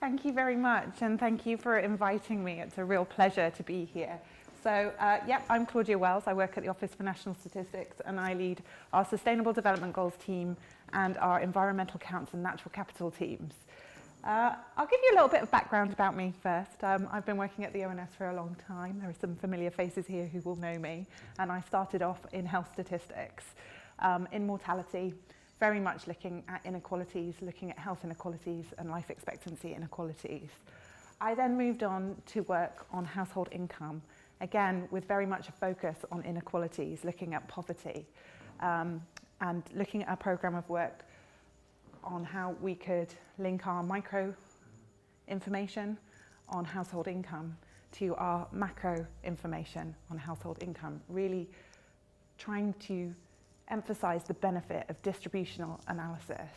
Thank you very much, and thank you for inviting me. It's a real pleasure to be here. So, I'm Claudia Wells. I work at the Office for National Statistics, and I lead our Sustainable Development Goals team and our Environmental Counts and Natural Capital teams. I'll give you a little bit of background about me first. I've been working at the ONS for a long time. There are some familiar faces here who will know me, and I started off in health statistics, in mortality, very much looking at inequalities, looking at health inequalities and life expectancy inequalities. I then moved on to work on household income, again with very much a focus on inequalities, looking at poverty, and looking at a program of work on how we could link our micro information on household income to our macro information on household income, really trying to emphasize the benefit of distributional analysis,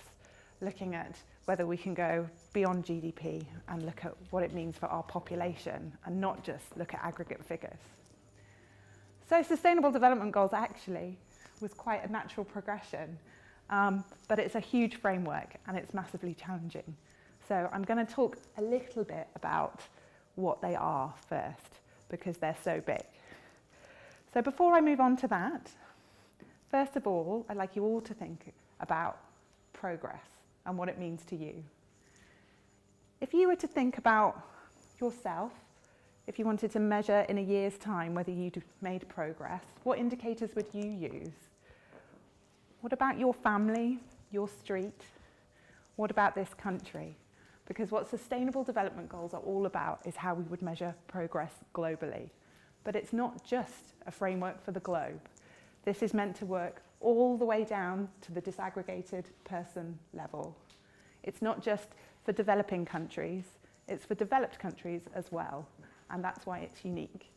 looking at whether we can go beyond GDP and look at what it means for our population and not just look at aggregate figures. So Sustainable Development Goals actually was quite a natural progression, but it's a huge framework and it's massively challenging. So I'm going to talk a little bit about what they are first, because they're so big. So before I move on to that, first of all, I'd like you all to think about progress and what it means to you. If you were to think about yourself, if you wanted to measure in a year's time whether you'd made progress, what indicators would you use? What about your family, your street? What about this country? Because what Sustainable Development Goals are all about is how we would measure progress globally. But it's not just a framework for the globe. This is meant to work all the way down to the disaggregated person level. It's not just for developing countries, it's for developed countries as well, and that's why it's unique.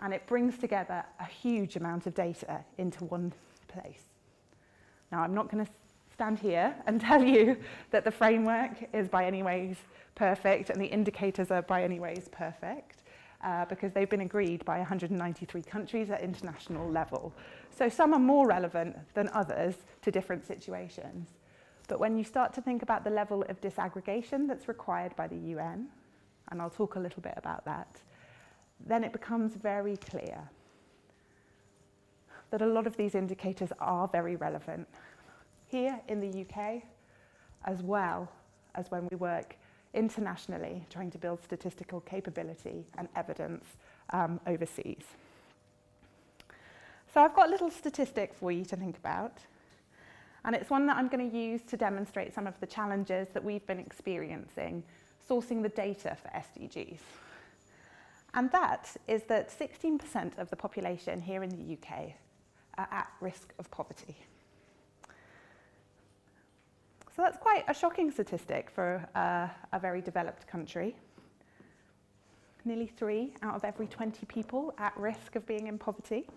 And it brings together a huge amount of data into one place. Now, I'm not going to stand here and tell you that the framework is by any ways perfect and the indicators are by any ways perfect, because they've been agreed by 193 countries at international level. So some are more relevant than others to different situations. But when you start to think about the level of disaggregation that's required by the UN, and I'll talk a little bit about that, then it becomes very clear that a lot of these indicators are very relevant here in the UK, as well as when we work internationally, trying to build statistical capability and evidence overseas. So I've got a little statistic for you to think about, and it's one that I'm going to use to demonstrate some of the challenges that we've been experiencing sourcing the data for SDGs. And that is that 16% of the population here in the UK are at risk of poverty. So that's quite a shocking statistic for a very developed country. Nearly 3 out of every 20 people at risk of being in poverty.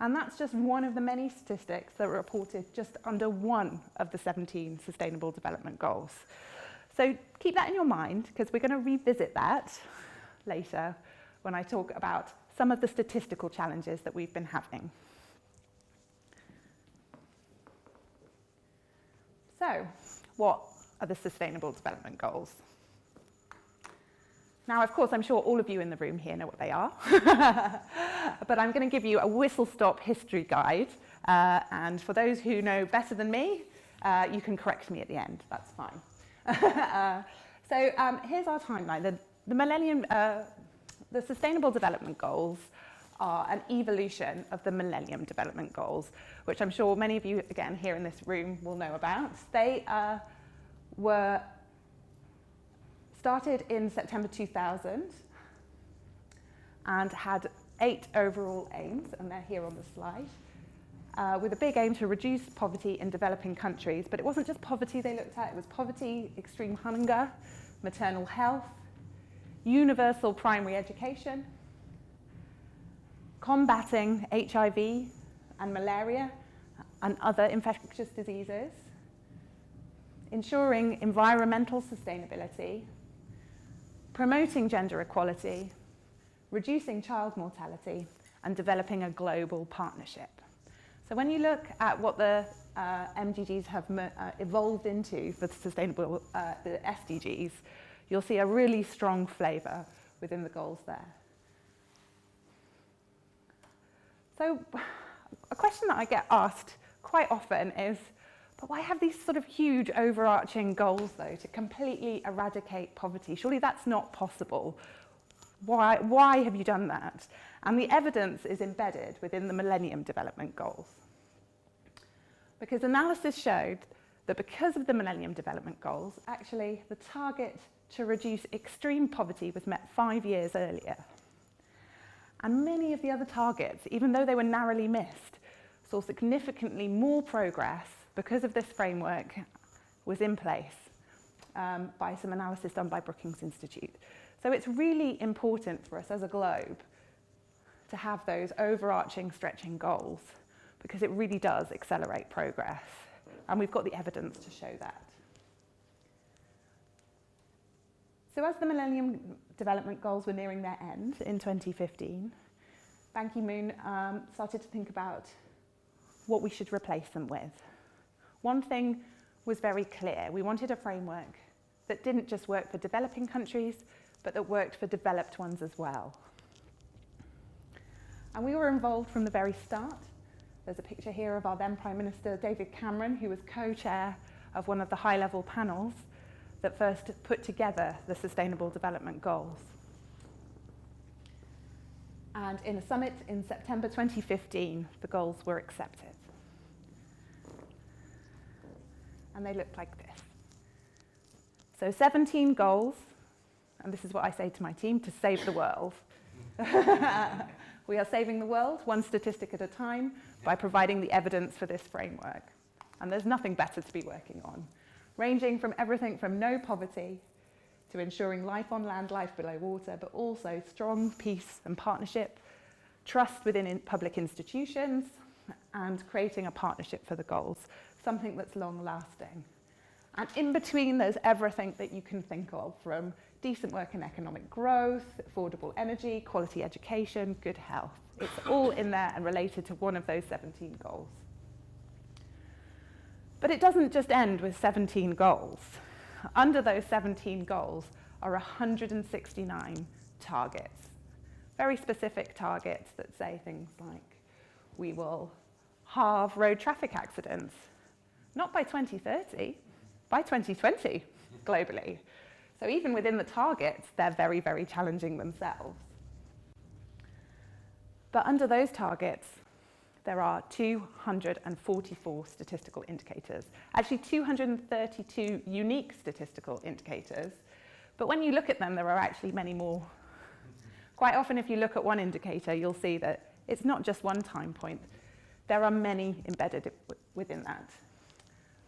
And that's just one of the many statistics that were reported just under one of the 17 Sustainable Development Goals. So keep that in your mind, because we're going to revisit that later when I talk about some of the statistical challenges that we've been having. So, what are the Sustainable Development Goals? Now, of course, I'm sure all of you in the room here know what they are, but I'm going to give you a whistle-stop history guide, and for those who know better than me, you can correct me at the end, that's fine. So here's our timeline. The Sustainable Development Goals are an evolution of the Millennium Development Goals, which I'm sure many of you, again, here in this room will know about. They were started in September 2000 and had 8 overall aims, and they're here on the slide, with a big aim to reduce poverty in developing countries. But it wasn't just poverty they looked at, it was poverty, extreme hunger, maternal health, universal primary education, combating HIV and malaria and other infectious diseases, ensuring environmental sustainability, promoting gender equality, reducing child mortality, and developing a global partnership. So when you look at what the MDGs have evolved into for the sustainable, the SDGs, you'll see a really strong flavour within the goals there. So a question that I get asked quite often is, but why have these sort of huge overarching goals, though, to completely eradicate poverty? Surely that's not possible. Why have you done that? And the evidence is embedded within the Millennium Development Goals. Because analysis showed that because of the Millennium Development Goals, actually the target to reduce extreme poverty was met 5 years earlier. And many of the other targets, even though they were narrowly missed, saw significantly more progress because of this framework was in place by some analysis done by Brookings Institute. So it's really important for us as a globe to have those overarching, stretching goals, because it really does accelerate progress. And we've got the evidence to show that. So as the Millennium Development Goals were nearing their end in 2015, Ban Ki-moon started to think about what we should replace them with. One thing was very clear. We wanted a framework that didn't just work for developing countries, but that worked for developed ones as well. And we were involved from the very start. There's a picture here of our then Prime Minister, David Cameron, who was co-chair of one of the high-level panels that first put together the Sustainable Development Goals. And in a summit in September 2015, the goals were accepted. And they looked like this. So 17 goals, and this is what I say to my team, to save the world. We are saving the world one statistic at a time by providing the evidence for this framework. And there's nothing better to be working on, ranging from everything from no poverty to ensuring life on land, life below water, but also strong peace and partnership, trust within public institutions, and creating a partnership for the goals, something that's long-lasting. And in between, there's everything that you can think of, from decent work and economic growth, affordable energy, quality education, good health. It's all in there and related to one of those 17 goals. But it doesn't just end with 17 goals. Under those 17 goals are 169 targets, very specific targets that say things like, we will halve road traffic accidents, not by 2030, by 2020 globally. So even within the targets, they're very, very challenging themselves. But under those targets, there are 244 statistical indicators, actually 232 unique statistical indicators. But when you look at them, there are actually many more. Quite often, if you look at one indicator, you'll see that it's not just one time point. There are many embedded within that.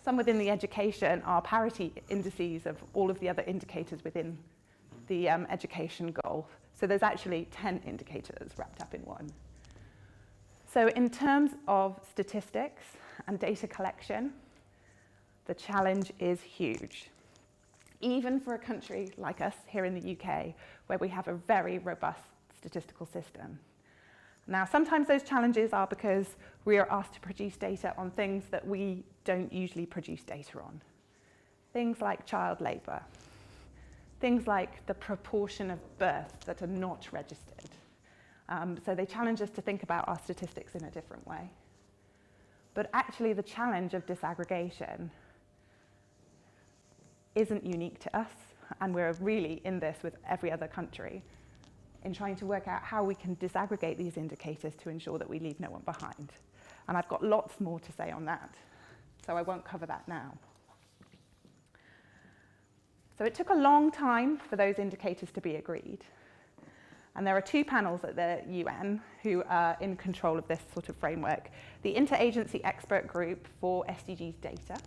Some within the education are parity indices of all of the other indicators within the education goal. So there's actually 10 indicators wrapped up in one. So in terms of statistics and data collection, the challenge is huge. Even for a country like us here in the UK, where we have a very robust statistical system. Now, sometimes those challenges are because we are asked to produce data on things that we don't usually produce data on. Things like child labour. Things like the proportion of births that are not registered. So they challenge us to think about our statistics in a different way. But actually, the challenge of disaggregation isn't unique to us, and we're really in this with every other country, in trying to work out how we can disaggregate these indicators to ensure that we leave no one behind. And I've got lots more to say on that, so I won't cover that now. So it took a long time for those indicators to be agreed. And there are two panels at the UN who are in control of this sort of framework. The Interagency Expert Group for SDGs Data.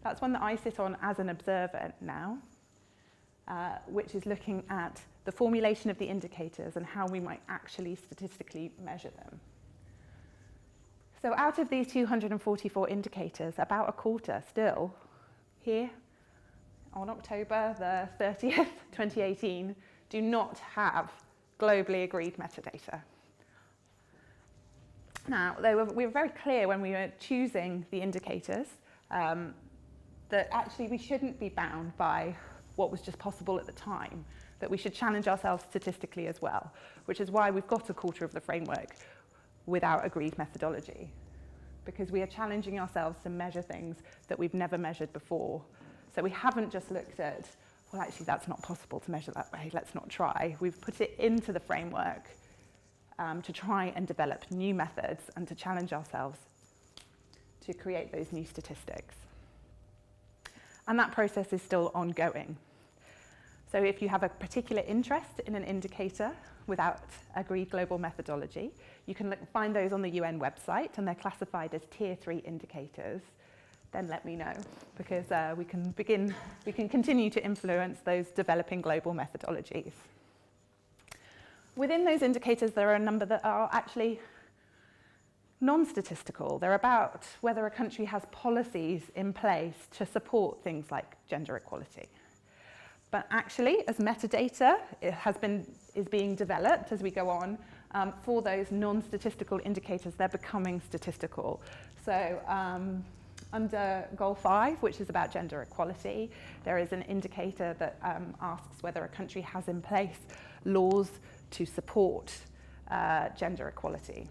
That's one that I sit on as an observer now, which is looking at the formulation of the indicators and how we might actually statistically measure them. So out of these 244 indicators, about a quarter still, here on October the 30th, 2018, do not have globally agreed metadata. Now, we were very clear when we were choosing the indicators that actually we shouldn't be bound by what was just possible at the time, that we should challenge ourselves statistically as well, which is why we've got a quarter of the framework without agreed methodology, because we are challenging ourselves to measure things that we've never measured before. So we haven't just looked at, well, actually, that's not possible to measure that way, let's not try. We've put it into the framework to try and develop new methods and to challenge ourselves to create those new statistics. And that process is still ongoing. So if you have a particular interest in an indicator without agreed global methodology, you can find those on the UN website, and they're classified as Tier 3 indicators. Then let me know, because we can continue to influence those developing global methodologies. Within those indicators, there are a number that are actually non-statistical. They're about whether a country has policies in place to support things like gender equality. But actually, as metadata is being developed as we go on, for those non-statistical indicators, they're becoming statistical. So under Goal 5, which is about gender equality, there is an indicator that asks whether a country has in place laws to support gender equality.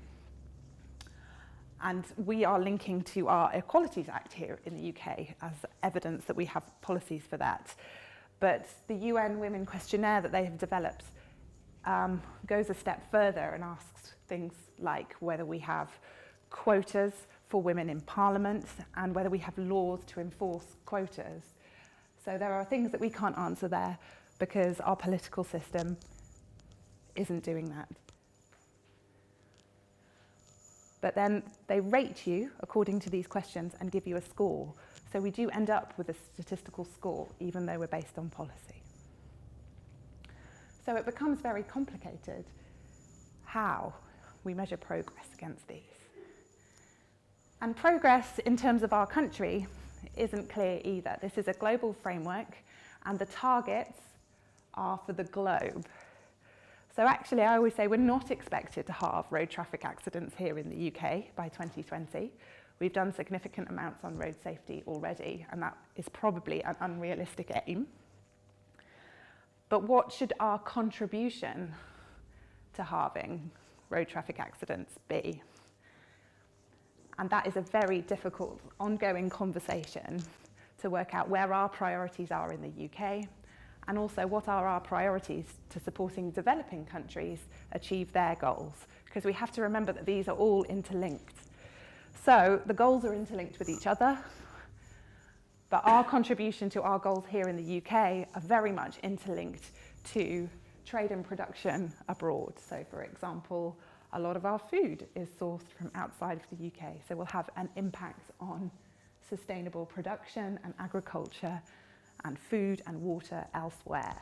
And we are linking to our Equalities Act here in the UK as evidence that we have policies for that. But the UN Women Questionnaire that they have developed goes a step further and asks things like whether we have quotas for women in Parliament and whether we have laws to enforce quotas. So there are things that we can't answer there because our political system isn't doing that. But then they rate you according to these questions and give you a score. So we do end up with a statistical score, even though we're based on policy. So it becomes very complicated how we measure progress against these. And progress in terms of our country isn't clear either. This is a global framework, and the targets are for the globe. So actually, I always say we're not expected to halve road traffic accidents here in the UK by 2020. We've done significant amounts on road safety already, and that is probably an unrealistic aim. But what should our contribution to halving road traffic accidents be? And that is a very difficult, ongoing conversation to work out where our priorities are in the UK, and also what are our priorities to supporting developing countries achieve their goals, because we have to remember that these are all interlinked. So the goals are interlinked with each other, but our contribution to our goals here in the UK are very much interlinked to trade and production abroad. So for example, a lot of our food is sourced from outside of the UK, so we'll have an impact on sustainable production and agriculture and food and water elsewhere.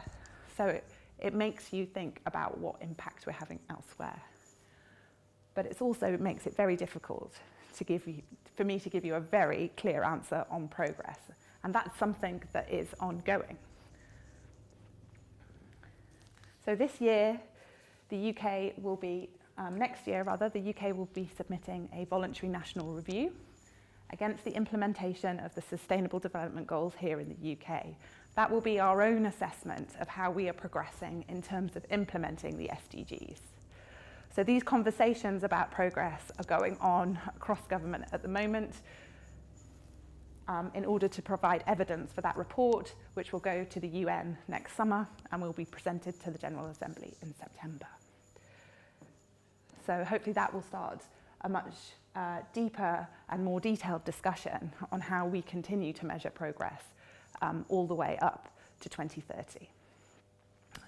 So it makes you think about what impact we're having elsewhere. But it makes it very difficult for me to give you a very clear answer on progress. And that's something that is ongoing. So this year, next year, the UK will be submitting a voluntary national review against the implementation of the Sustainable Development Goals here in the UK. That will be our own assessment of how we are progressing in terms of implementing the SDGs. So these conversations about progress are going on across government at the moment in order to provide evidence for that report, which will go to the UN next summer and will be presented to the General Assembly in September. So hopefully that will start a much deeper and more detailed discussion on how we continue to measure progress all the way up to 2030.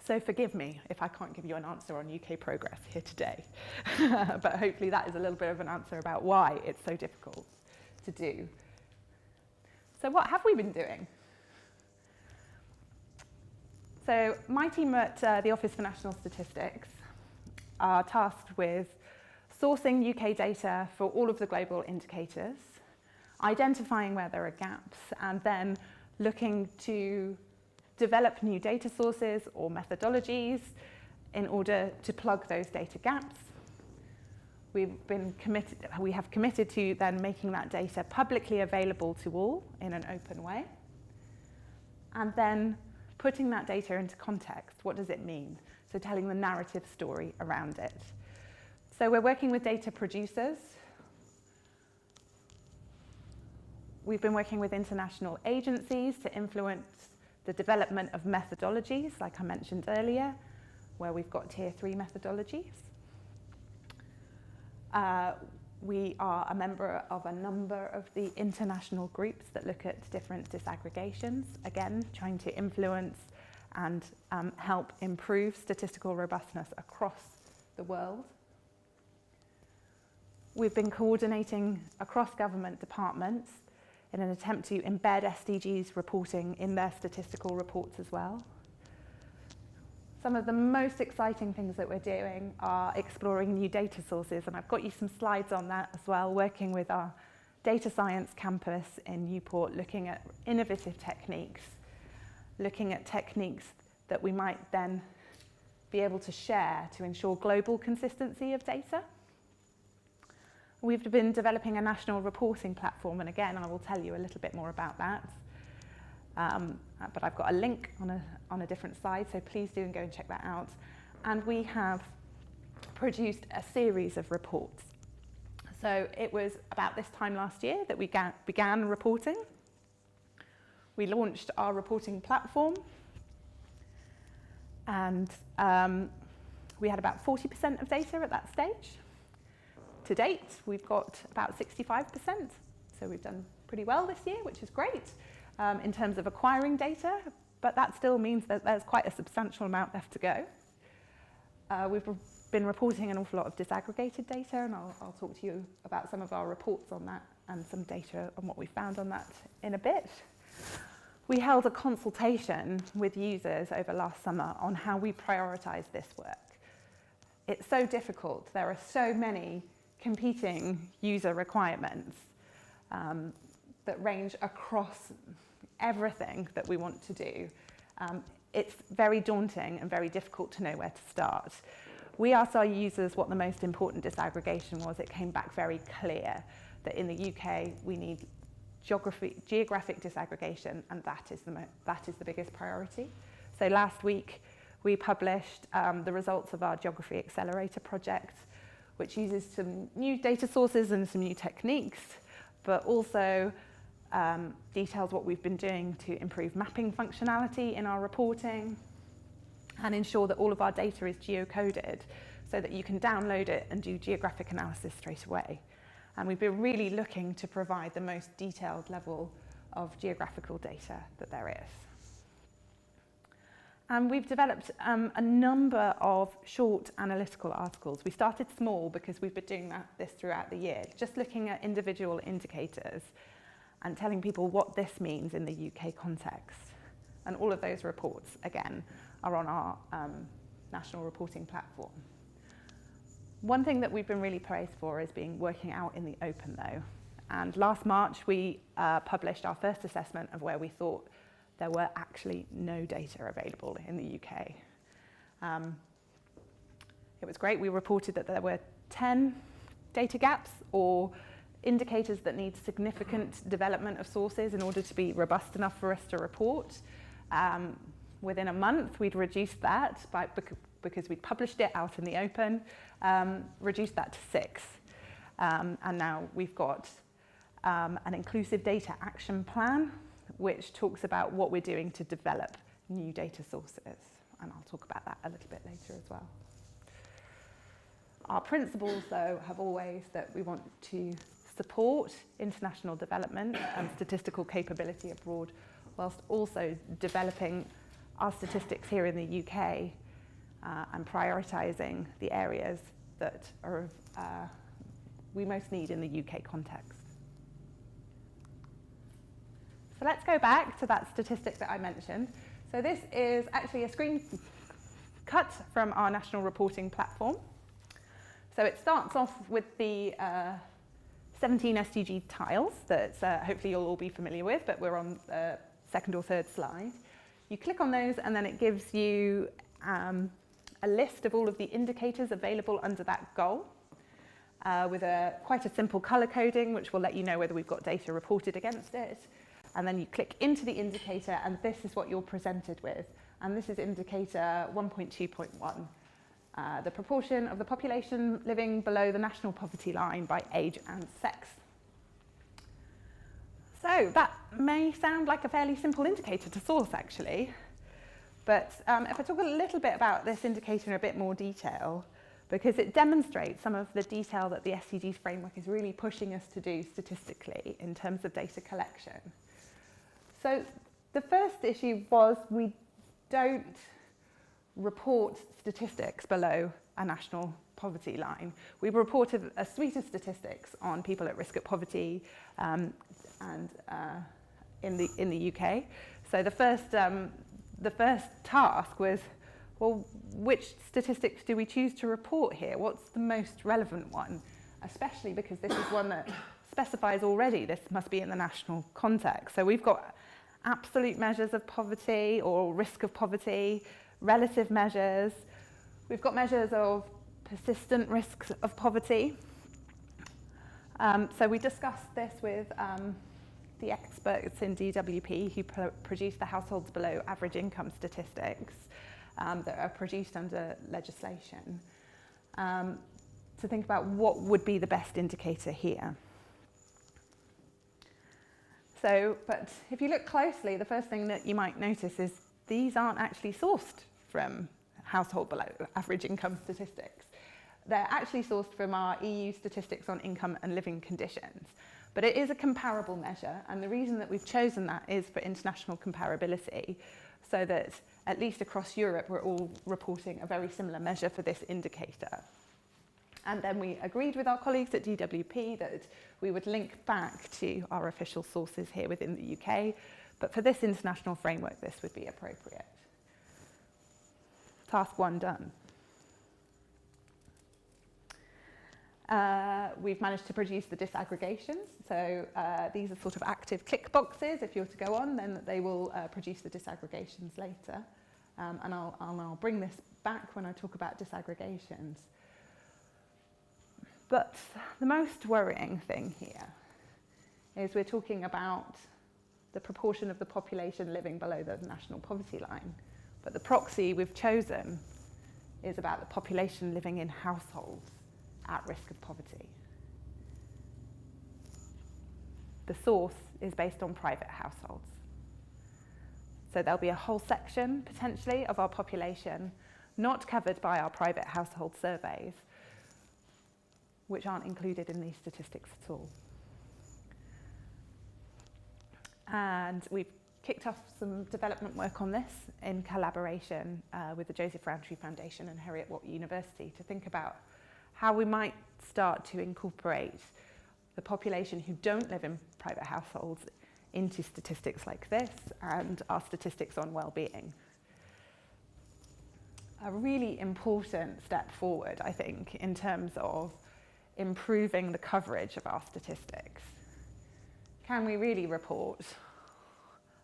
So forgive me if I can't give you an answer on UK progress here today, but hopefully that is a little bit of an answer about why it's so difficult to do. So what have we been doing? So my team at the Office for National Statistics are tasked with sourcing UK data for all of the global indicators, identifying where there are gaps, and then looking to develop new data sources or methodologies in order to plug those data gaps. We have committed to then making that data publicly available to all in an open way, and then putting that data into context. What does it mean? So telling the narrative story around it. So we're working with data producers. We've been working with international agencies to influence the development of methodologies, like I mentioned earlier, where we've got tier 3 methodologies. We are a member of a number of the international groups that look at different disaggregations, again, trying to influence and help improve statistical robustness across the world. We've been coordinating across government departments in an attempt to embed SDGs reporting in their statistical reports as well. Some of the most exciting things that we're doing are exploring new data sources, and I've got you some slides on that as well, working with our data science campus in Newport, looking at innovative techniques, looking at techniques that we might then be able to share to ensure global consistency of data. We've been developing a national reporting platform, and again, I will tell you a little bit more about that. But I've got a link on a different slide, so please do go and check that out. And we have produced a series of reports. So it was about this time last year that we began reporting. We launched our reporting platform, and we had about 40% of data at that stage. To date, we've got about 65%, so we've done pretty well this year, which is great. In terms of acquiring data, but that still means that there's quite a substantial amount left to go. We've been reporting an awful lot of disaggregated data, and I'll talk to you about some of our reports on that and some data on what we found on that in a bit. We held a consultation with users over last summer on how we prioritize this work. It's so difficult. There are so many competing user requirements that range across everything that we want to do. It's very daunting and very difficult to know where to start. We asked our users what the most important disaggregation was. It came back very clear that in the UK we need geographic disaggregation, and that is the biggest priority. So last week we published the results of our Geography Accelerator project, which uses some new data sources and some new techniques, but also details what we've been doing to improve mapping functionality in our reporting and ensure that all of our data is geocoded so that you can download it and do geographic analysis straight away. And we've been really looking to provide the most detailed level of geographical data that there is. And we've developed a number of short analytical articles. We started small because we've been doing this throughout the year, just looking at individual indicators and telling people what this means in the UK context. And all of those reports, again, are on our national reporting platform. One thing that we've been really praised for is working out in the open, though. And last March, we published our first assessment of where we thought there were actually no data available in the UK. It was great. We reported that there were 10 data gaps or indicators that need significant development of sources in order to be robust enough for us to report. Within a month, we'd reduced that because we'd published it out in the open, reduced that to 6. And now we've got an inclusive data action plan, which talks about what we're doing to develop new data sources. And I'll talk about that a little bit later as well. Our principles, though, have always that we want to support international development and statistical capability abroad, whilst also developing our statistics here in the UK and prioritising the areas that we most need in the UK context. So let's go back to that statistic that I mentioned. So this is actually a screen cut from our national reporting platform. So it starts off with the 17 SDG tiles that hopefully you'll all be familiar with, but we're on the second or third slide. You click on those and then it gives you a list of all of the indicators available under that goal with quite a simple colour coding, which will let you know whether we've got data reported against it. And then you click into the indicator and this is what you're presented with. and this is indicator 1.2.1, the proportion of the population living below the national poverty line by age and sex. So that may sound like a fairly simple indicator to source, actually, but if I talk a little bit about this indicator in a bit more detail, because it demonstrates some of the detail that the SDGs framework is really pushing us to do statistically in terms of data collection. So the first issue was we don't report statistics below a national poverty line. We reported a suite of statistics on people at risk of poverty and in the UK. So the first task was, well, which statistics do we choose to report here? What's the most relevant one? Especially because this is one that specifies already this must be in the national context. So we've got absolute measures of poverty or risk of poverty, relative measures. We've got measures of persistent risks of poverty. So we discussed this with the experts in DWP who produce the households below average income statistics that are produced under legislation to think about what would be the best indicator here. So, but if you look closely, the first thing that you might notice is these aren't actually sourced from household below average income statistics. They're actually sourced from our EU statistics on income and living conditions. But it is a comparable measure, and the reason that we've chosen that is for international comparability, so that at least across Europe we're all reporting a very similar measure for this indicator. And then we agreed with our colleagues at DWP that we would link back to our official sources here within the UK, but for this international framework this would be appropriate. Task 1 done. We've managed to produce the disaggregations. So these are sort of active click boxes. If you're to go on, then they will produce the disaggregations later. And I'll bring this back when I talk about disaggregations. But the most worrying thing here is we're talking about the proportion of the population living below the national poverty line. But the proxy we've chosen is about the population living in households at risk of poverty. The source is based on private households. So there'll be a whole section, potentially, of our population not covered by our private household surveys, which aren't included in these statistics at all. And we've kicked off some development work on this in collaboration with the Joseph Rowntree Foundation and Heriot-Watt University to think about how we might start to incorporate the population who don't live in private households into statistics like this and our statistics on well-being. A really important step forward, I think, in terms of improving the coverage of our statistics. Can we really report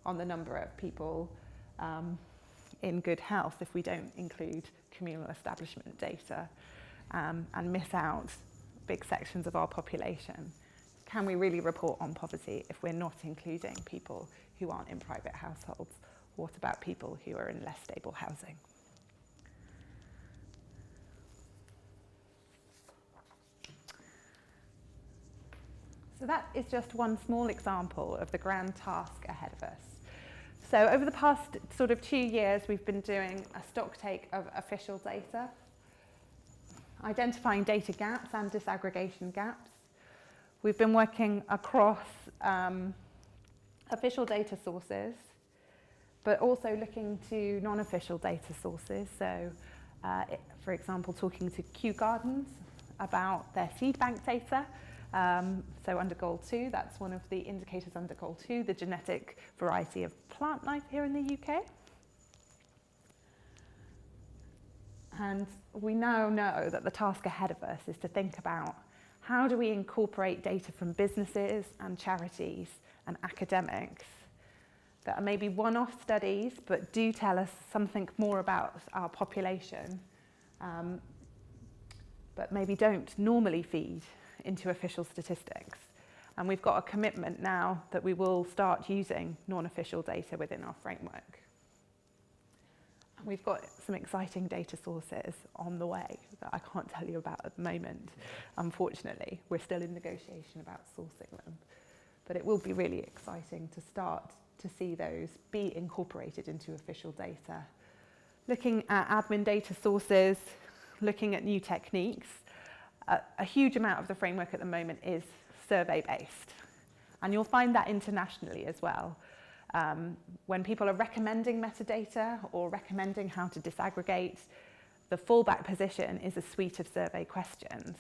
on the number of people in good health if we don't include communal establishment data and miss out big sections of our population? Can we really report on poverty if we're not including people who aren't in private households? What about people who are in less stable housing? So that is just one small example of the grand task ahead of us. So over the past sort of 2 years, we've been doing a stock take of official data, identifying data gaps and disaggregation gaps. We've been working across official data sources, but also looking to non-official data sources. So, for example, talking to Kew Gardens about their seed bank data. So under Goal 2, that's one of the indicators under Goal 2, the genetic variety of plant life here in the UK. And we now know that the task ahead of us is to think about how do we incorporate data from businesses and charities and academics that are maybe one-off studies but do tell us something more about our population, but maybe don't normally feed into official statistics. And we've got a commitment now that we will start using non-official data within our framework. we've got some exciting data sources on the way that I can't tell you about at the moment, unfortunately. We're still in negotiation about sourcing them. But it will be really exciting to start to see those be incorporated into official data. Looking at admin data sources, looking at new techniques, a huge amount of the framework at the moment is survey-based. And you'll find that internationally as well. When people are recommending metadata or recommending how to disaggregate, the fallback position is a suite of survey questions.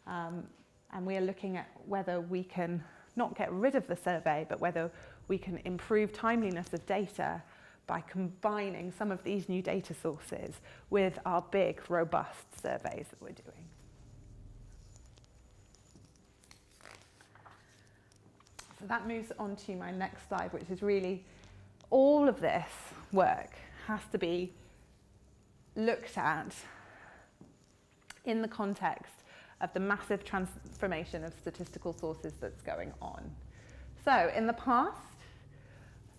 And we are looking at whether we can not get rid of the survey, but whether we can improve timeliness of data by combining some of these new data sources with our big, robust surveys that we're doing. So that moves on to my next slide, which is really all of this work has to be looked at in the context of the massive transformation of statistical sources that's going on. So in the past,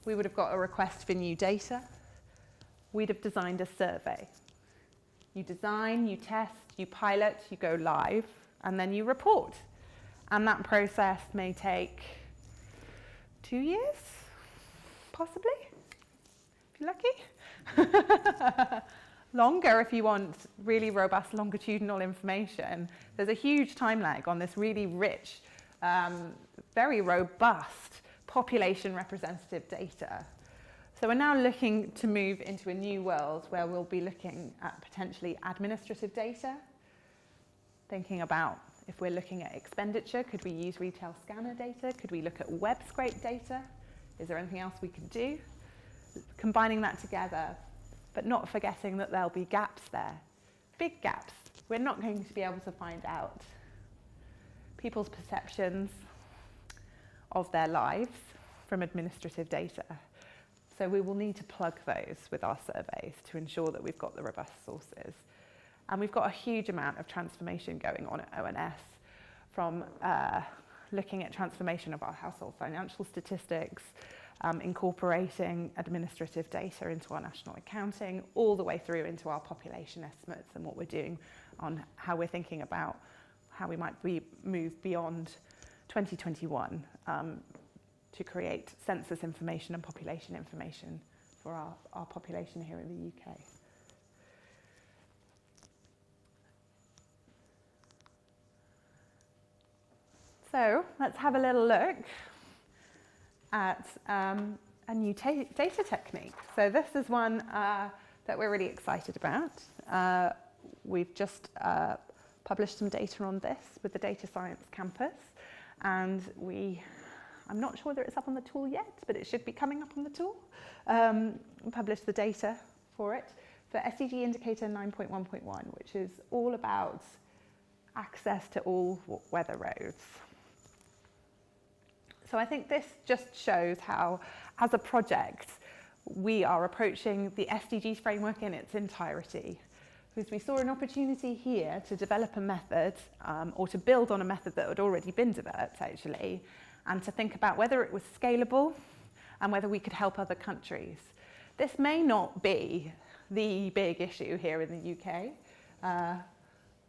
we would have got a request for new data. We'd have designed a survey. You design, you test, you pilot, you go live, and then you report. And that process may take 2 years, possibly, if you're lucky. Longer if you want really robust longitudinal information. There's a huge time lag on this really rich, very robust population representative data. So we're now looking to move into a new world where we'll be looking at potentially administrative data, thinking about if we're looking at expenditure, could we use retail scanner data? Could we look at web scrape data? Is there anything else we could do? Combining that together, but not forgetting that there'll be gaps there, big gaps. We're not going to be able to find out people's perceptions of their lives from administrative data. So we will need to plug those with our surveys to ensure that we've got the robust sources. And we've got a huge amount of transformation going on at ONS, from looking at transformation of our household financial statistics, incorporating administrative data into our national accounting, all the way through into our population estimates and what we're doing on how we're thinking about how we might move beyond 2021 to create census information and population information for our population here in the UK. So let's have a little look at a new data technique. So this is one that we're really excited about. We've just published some data on this with the Data Science Campus, and I'm not sure whether it's up on the tool yet, but it should be coming up on the tool. We published the data for it for SDG Indicator 9.1.1, which is all about access to all weather roads. So I think this just shows how, as a project, we are approaching the SDGs framework in its entirety. Because we saw an opportunity here to develop a method, or to build on a method that had already been developed, actually, and to think about whether it was scalable and whether we could help other countries. This may not be the big issue here in the UK.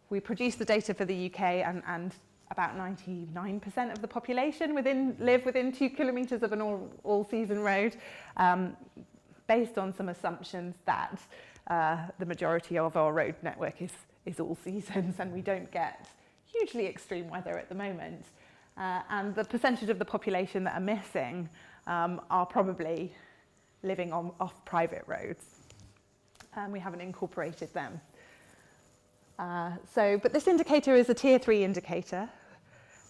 We produce the data for the UK, and about 99% of the population live within 2 kilometres of an all-season road, based on some assumptions that the majority of our road network is all seasons, and we don't get hugely extreme weather at the moment. And the percentage of the population that are missing are probably living off private roads. We haven't incorporated them. But this indicator is a tier 3 indicator.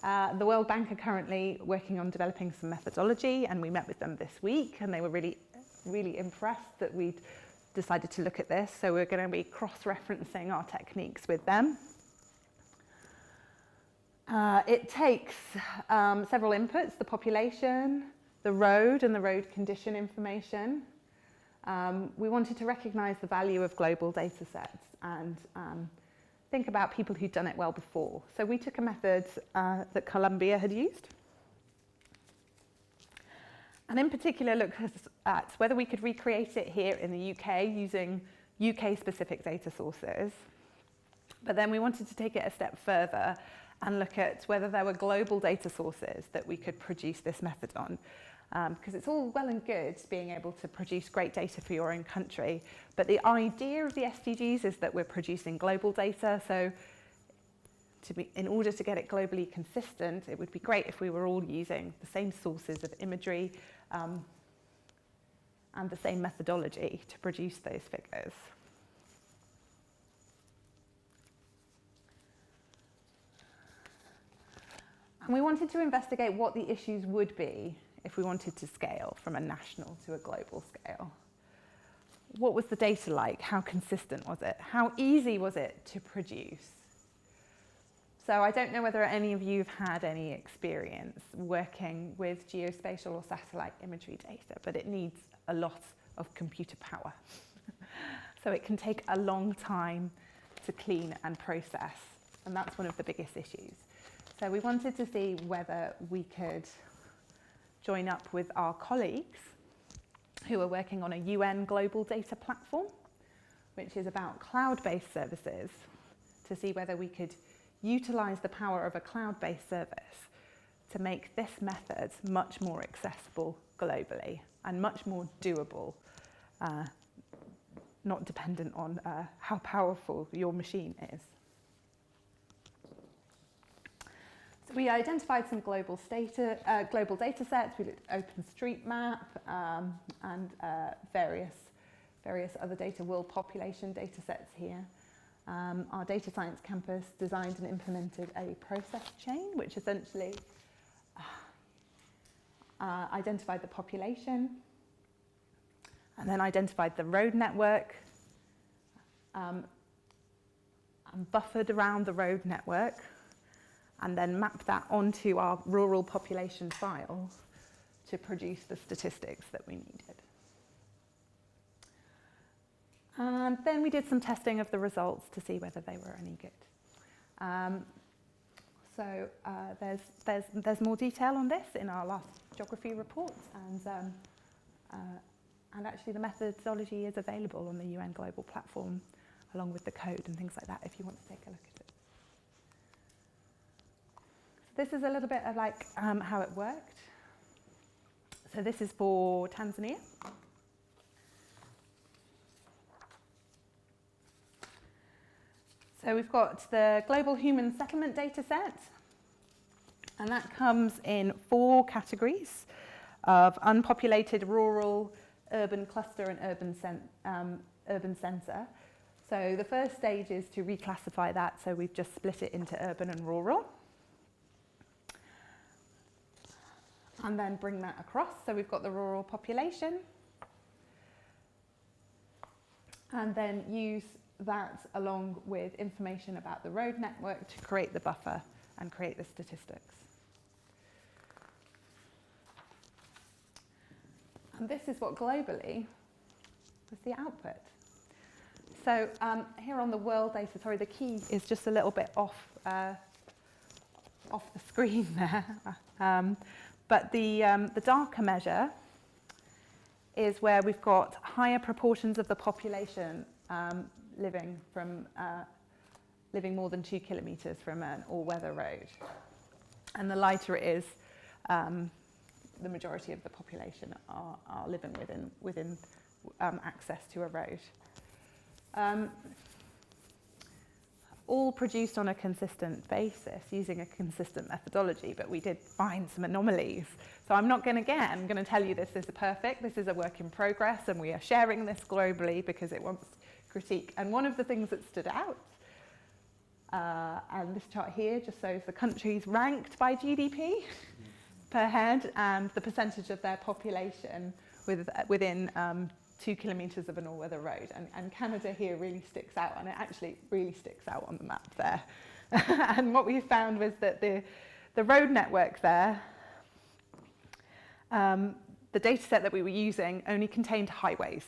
The World Bank are currently working on developing some methodology, and we met with them this week, and they were really, really impressed that we'd decided to look at this. So we're going to be cross-referencing our techniques with them. It takes several inputs: the population, the road, and the road condition information. We wanted to recognise the value of global data sets and think about people who'd done it well before. So we took a method that Colombia had used, and in particular looked at whether we could recreate it here in the UK using UK-specific data sources. But then we wanted to take it a step further and look at whether there were global data sources that we could produce this method on. Because it's all well and good being able to produce great data for your own country, but the idea of the SDGs is that we're producing global data, so in order to get it globally consistent, it would be great if we were all using the same sources of imagery and the same methodology to produce those figures. And we wanted to investigate what the issues would be if we wanted to scale from a national to a global scale. What was the data like? How consistent was it? How easy was it to produce? So I don't know whether any of you have had any experience working with geospatial or satellite imagery data, but it needs a lot of computer power. So it can take a long time to clean and process, and that's one of the biggest issues. So we wanted to see whether we could join up with our colleagues who are working on a UN global data platform, which is about cloud-based services, to see whether we could utilize the power of a cloud-based service to make this method much more accessible globally and much more doable, not dependent on how powerful your machine is. So we identified some global data sets. We looked at OpenStreetMap and various other data, world population data sets here. Our data science campus designed and implemented a process chain, which essentially identified the population and then identified the road network and buffered around the road network, and then mapped that onto our rural population file to produce the statistics that we needed. And then we did some testing of the results to see whether they were any good. There's more detail on this in our last geography report, and actually the methodology is available on the UN Global Platform along with the code and things like that if you want to take a look at it. This is a little bit of how it worked. So this is for Tanzania. So we've got the global human settlement data set, and that comes in 4 categories of unpopulated, rural, urban cluster, and urban centre. So the first stage is to reclassify that, so we've just split it into urban and rural. And then bring that across. So we've got the rural population. And then use that along with information about the road network to create the buffer and create the statistics. And this is what globally was the output. So here on the world data, sorry, the key is just a little bit off the screen there. But the darker measure is where we've got higher proportions of the population living more than 2 kilometres from an all-weather road. And the lighter it is, the majority of the population are living within access to a road. All produced on a consistent basis using a consistent methodology, but we did find some anomalies. So I'm not going to tell you this is perfect. This is a work in progress, and we are sharing this globally because it wants critique. And one of the things that stood out, and this chart here just shows the countries ranked by GDP per head and the percentage of their population within 2 kilometres of an all-weather road. And Canada here really sticks out, and it actually really sticks out on the map there. And what we found was that the road network there, the data set that we were using only contained highways.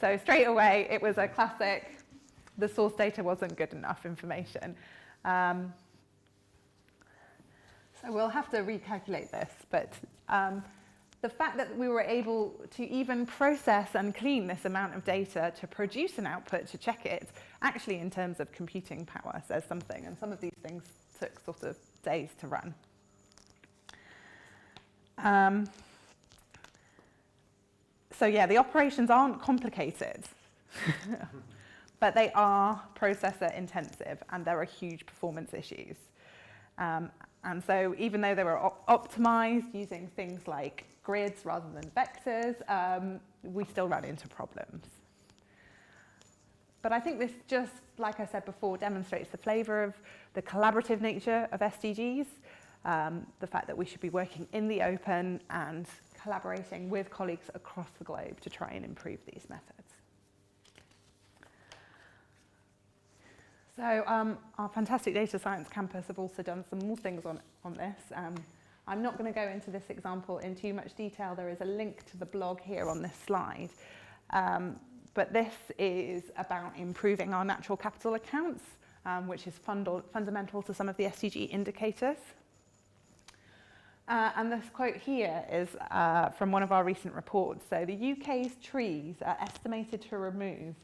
So straight away, it was a classic, the source data wasn't good enough information. So we'll have to recalculate this, but the fact that we were able to even process and clean this amount of data to produce an output to check it, actually in terms of computing power, says something. And some of these things took sort of days to run. So yeah, the operations aren't complicated, but they are processor intensive, and there are huge performance issues. And so even though they were optimized using things like grids rather than vectors, we still ran into problems. But I think this just, like I said before, demonstrates the flavor of the collaborative nature of SDGs, the fact that we should be working in the open and collaborating with colleagues across the globe to try and improve these methods. So our fantastic data science campus have also done some more things on this. I'm not going to go into this example in too much detail. There is a link to the blog here on this slide. But this is about improving our natural capital accounts, which is fundamental to some of the SDG indicators. And this quote here is from one of our recent reports. So the UK's trees are estimated to remove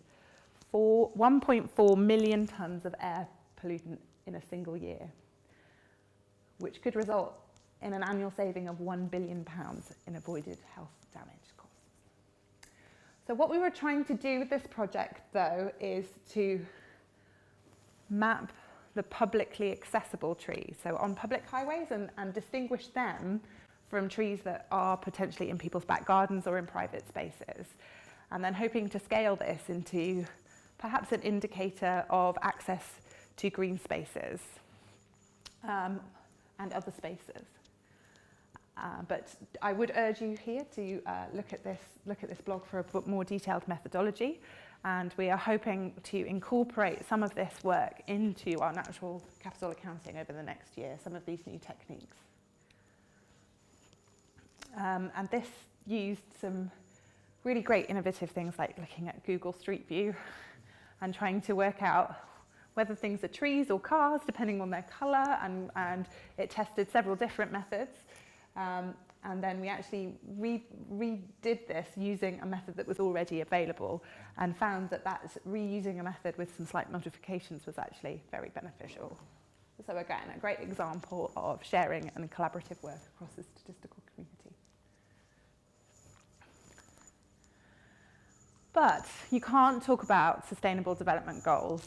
1.4 million tonnes of air pollutant in a single year, which could result in an annual saving of £1 billion in avoided health damage costs. So what we were trying to do with this project, though, is to map the publicly accessible trees, so on public highways, and distinguish them from trees that are potentially in people's back gardens or in private spaces, and then hoping to scale this into perhaps an indicator of access to green spaces and other spaces. But I would urge you here to look at this blog for a more detailed methodology, and we are hoping to incorporate some of this work into our natural capital accounting over the next year, some of these new techniques. And this used some really great innovative things like looking at Google Street View and trying to work out whether things are trees or cars, depending on their colour, and it tested several different methods. And then we actually redid this using a method that was already available, and found that reusing a method with some slight modifications was actually very beneficial. So again, a great example of sharing and collaborative work across the statistical community. But you can't talk about sustainable development goals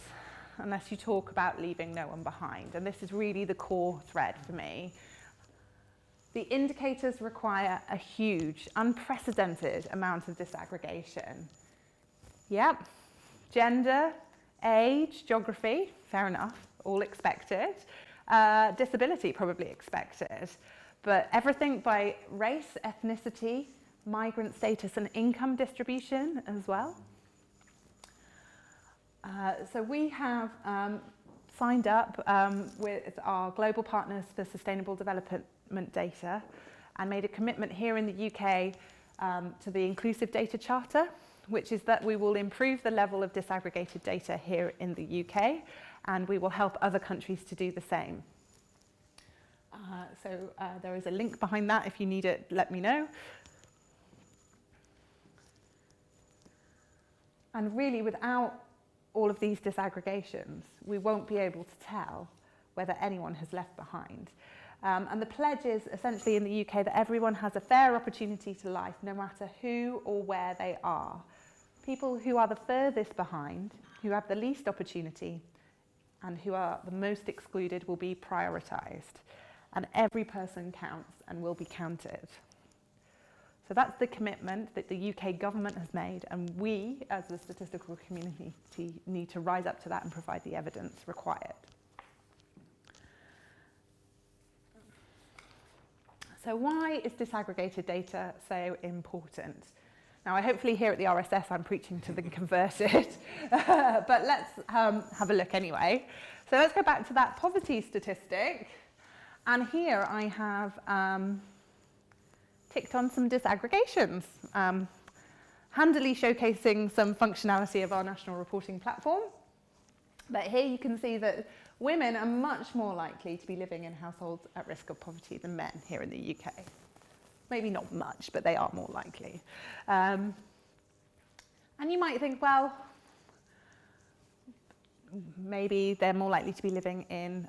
unless you talk about leaving no one behind. And this is really the core thread for me. The indicators require a huge, unprecedented amount of disaggregation. Yep, gender, age, geography, fair enough, all expected. Disability, probably expected. But everything by race, ethnicity, migrant status and income distribution as well. So we have signed up with our global partners for sustainable development data and made a commitment here in the UK to the Inclusive Data Charter, which is that we will improve the level of disaggregated data here in the UK, and we will help other countries to do the same. So there is a link behind that. If you need it, let me know. And really, without all of these disaggregations, we won't be able to tell whether anyone has left behind. And the pledge is essentially in the UK that everyone has a fair opportunity to life, no matter who or where they are. People who are the furthest behind, who have the least opportunity, and who are the most excluded will be prioritised. And every person counts and will be counted. So that's the commitment that the UK government has made, and we, as the statistical community, need to rise up to that and provide the evidence required. So why is disaggregated data so important? Now, hopefully here at the RSS I'm preaching to the converted, but let's have a look anyway. So let's go back to that poverty statistic, and here I have ticked on some disaggregations, handily showcasing some functionality of our national reporting platform. But here you can see that women are much more likely to be living in households at risk of poverty than men here in the UK. maybe not much, but they are more likely. And you might think, well, maybe they're more likely to be living in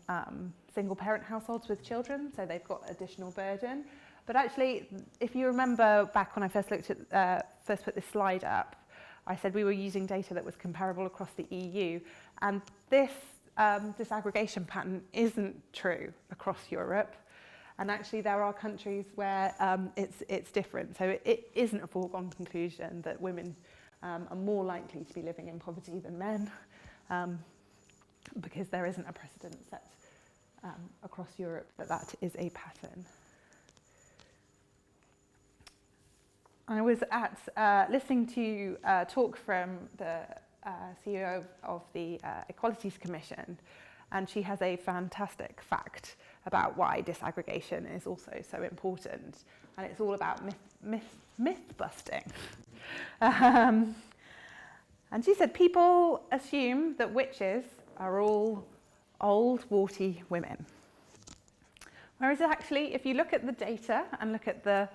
single-parent households with children, so they've got additional burden. But actually, if you remember back when I first put this slide up, I said we were using data that was comparable across the EU, and this disaggregation pattern isn't true across Europe. And actually, there are countries where it's different. So it isn't a foregone conclusion that women are more likely to be living in poverty than men, because there isn't a precedent set across Europe that is a pattern. I was listening to a talk from the CEO of the Equalities Commission, and she has a fantastic fact about why disaggregation is also so important, and it's all about myth busting. And she said people assume that witches are all old, warty women. Whereas actually, if you look at the data and look at the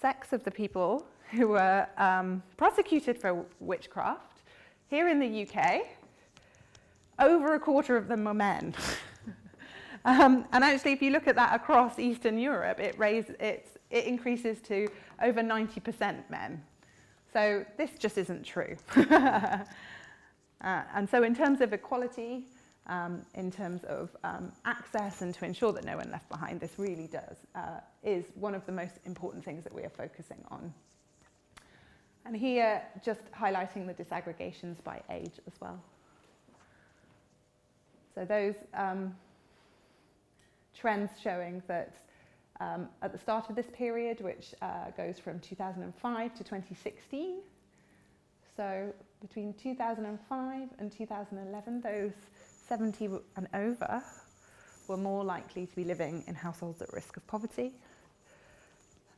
sex of the people who were prosecuted for witchcraft, here in the UK, over a quarter of them are men. And actually, if you look at that across Eastern Europe, it increases to over 90% men. So this just isn't true. And so in terms of equality, in terms of access and to ensure that no one left behind, this really is one of the most important things that we are focusing on. And here, just highlighting the disaggregations by age as well. So those trends showing that at the start of this period, which goes from 2005 to 2016, so between 2005 and 2011, those 70 and over were more likely to be living in households at risk of poverty,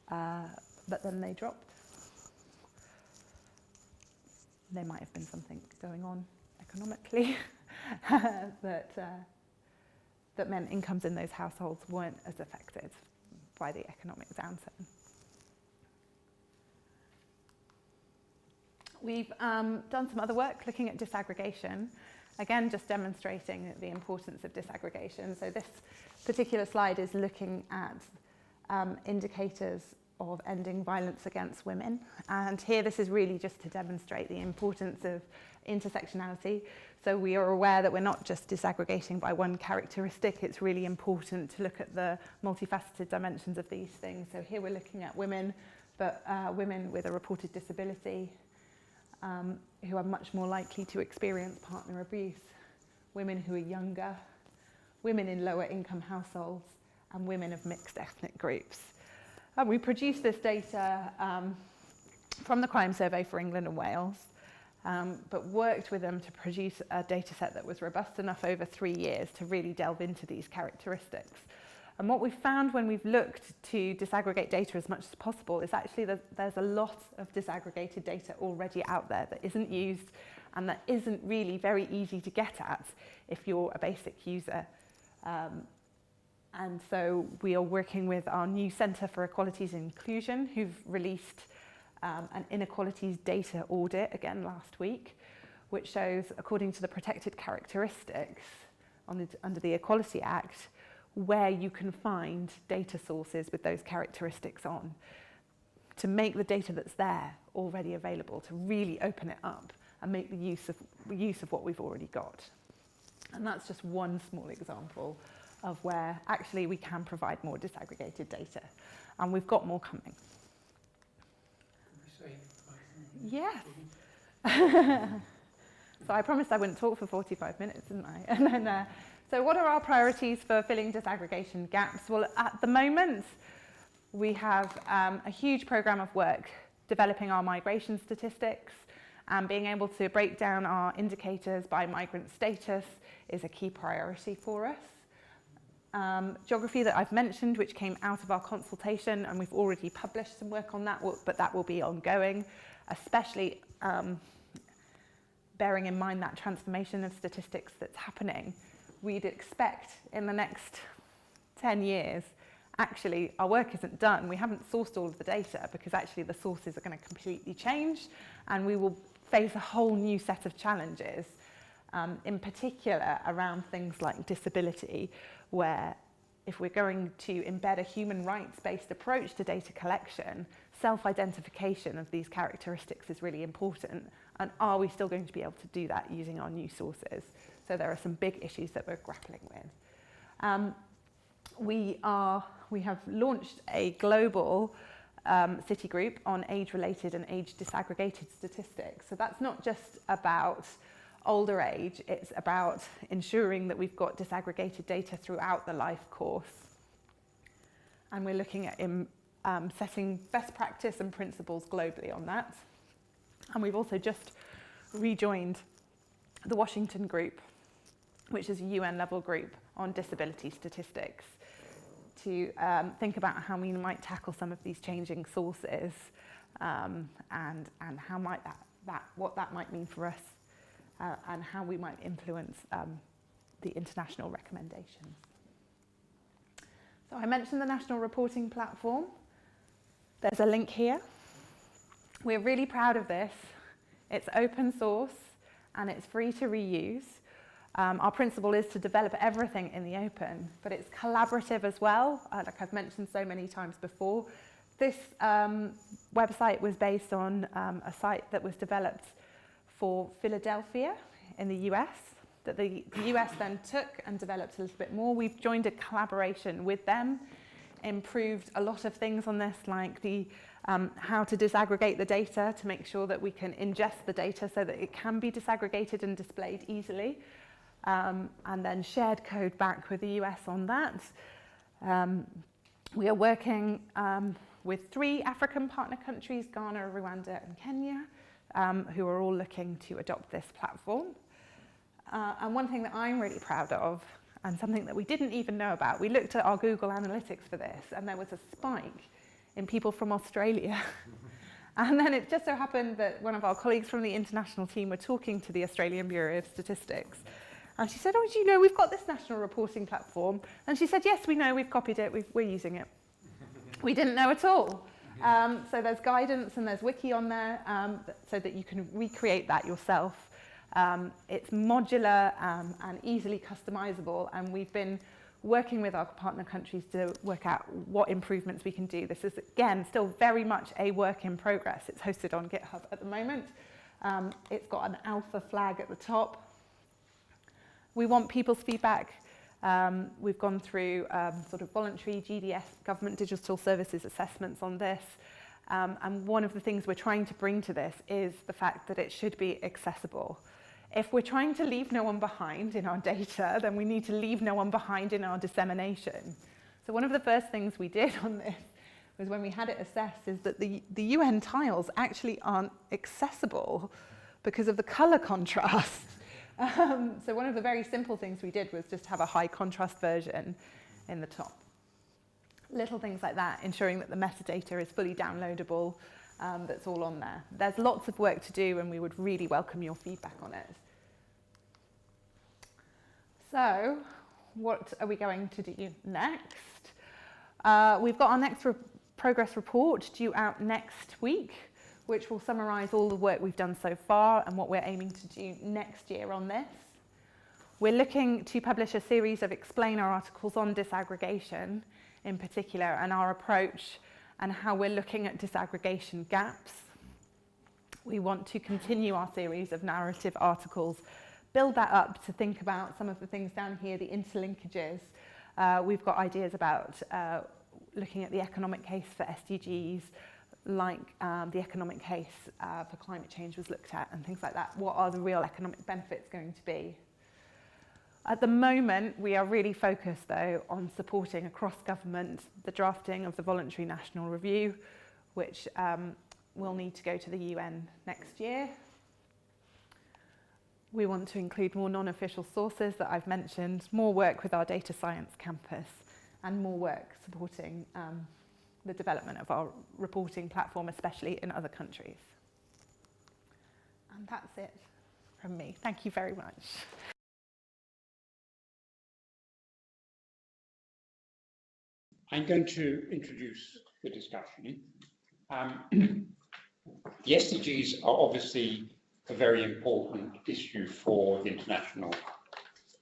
but then they dropped. There might have been something going on economically that meant incomes in those households weren't as affected by the economic downturn. We've done some other work looking at disaggregation, again just demonstrating the importance of disaggregation. So this particular slide is looking at indicators of ending violence against women, and here this is really just to demonstrate the importance of intersectionality. So we are aware that we're not just disaggregating by one characteristic. It's really important to look at the multifaceted dimensions of these things. So here we're looking at women, but women with a reported disability, who are much more likely to experience partner abuse, women who are younger, women in lower income households, and women of mixed ethnic groups. We produced this data from the Crime Survey for England and Wales, but worked with them to produce a data set that was robust enough over 3 years to really delve into these characteristics. And what we've found when we've looked to disaggregate data as much as possible is actually that there's a lot of disaggregated data already out there that isn't used and that isn't really very easy to get at if you're a basic user. And so we are working with our new Centre for Equalities and Inclusion, who've released an inequalities data audit again last week, which shows, according to the protected characteristics under the Equality Act, where you can find data sources with those characteristics on, to make the data that's there already available, to really open it up and make the use of what we've already got. And that's just one small example of where actually we can provide more disaggregated data, and we've got more coming. Yes. So I promised I wouldn't talk for 45 minutes, didn't I? And then, so what are our priorities for filling disaggregation gaps? Well, at the moment, we have a huge program of work developing our migration statistics, and being able to break down our indicators by migrant status is a key priority for us. Geography that I've mentioned, which came out of our consultation, and we've already published some work on that, but that will be ongoing, especially bearing in mind that transformation of statistics that's happening. We'd expect in the next 10 years actually our work isn't done. We haven't sourced all of the data because actually the sources are going to completely change and we will face a whole new set of challenges, in particular around things like disability, where if we're going to embed a human rights-based approach to data collection, self-identification of these characteristics is really important. And are we still going to be able to do that using our new sources? So there are some big issues that we're grappling with. We have launched a global city group on age-related and age-disaggregated statistics. So that's not just about older age, it's about ensuring that we've got disaggregated data throughout the life course. And we're looking at setting best practice and principles globally on that. And we've also just rejoined the Washington group, which is a UN-level group on disability statistics, to think about how we might tackle some of these changing sources and how might what that might mean for us and how we might influence the international recommendations. So I mentioned the National Reporting Platform. There's a link here. We're really proud of this. It's open source and it's free to reuse. Our principle is to develop everything in the open, but it's collaborative as well, like I've mentioned so many times before. This website was based on a site that was developed for Philadelphia in the US, that the US then took and developed a little bit more. We've joined a collaboration with them, improved a lot of things on this, like the how to disaggregate the data to make sure that we can ingest the data so that it can be disaggregated and displayed easily. And then shared code back with the US on that. We are working with 3 African partner countries, Ghana, Rwanda and Kenya, who are all looking to adopt this platform. And one thing that I'm really proud of, and something that we didn't even know about, we looked at our Google Analytics for this, and there was a spike in people from Australia. And then it just so happened that one of our colleagues from the international team were talking to the Australian Bureau of Statistics. And she said, oh, do you know we've got this national reporting platform? And she said, yes, we know, we've copied it, we're using it. We didn't know at all. So there's guidance and there's wiki on there so that you can recreate that yourself. It's modular and easily customizable, and we've been working with our partner countries to work out what improvements we can do. This is, again, still very much a work in progress. It's hosted on GitHub at the moment. It's got an alpha flag at the top. We want people's feedback. We've gone through sort of voluntary GDS, government digital services assessments on this. And one of the things we're trying to bring to this is the fact that it should be accessible. If we're trying to leave no one behind in our data, then we need to leave no one behind in our dissemination. So one of the first things we did on this was, when we had it assessed, is that the UN tiles actually aren't accessible because of the color contrast. So one of the very simple things we did was just have a high contrast version in the top. Little things like that, ensuring that the metadata is fully downloadable, that's all on there. There's lots of work to do, and we would really welcome your feedback on it. So what are we going to do next? We've got our next progress report due out next week, which will summarise all the work we've done so far and what we're aiming to do next year on this. We're looking to publish a series of explainer articles on disaggregation in particular, and our approach and how we're looking at disaggregation gaps. We want to continue our series of narrative articles, build that up to think about some of the things down here, the interlinkages. We've got ideas about looking at the economic case for SDGs, like the economic case for climate change was looked at, and things like that. What are the real economic benefits going to be? At the moment, we are really focused, though, on supporting across government the drafting of the voluntary national review, which will need to go to the UN next year. We want to include more non-official sources that I've mentioned, more work with our data science campus, and more work supporting the development of our reporting platform, especially in other countries. And that's it from me. Thank you very much. I'm going to introduce the discussion. The SDGs are obviously a very important issue for the international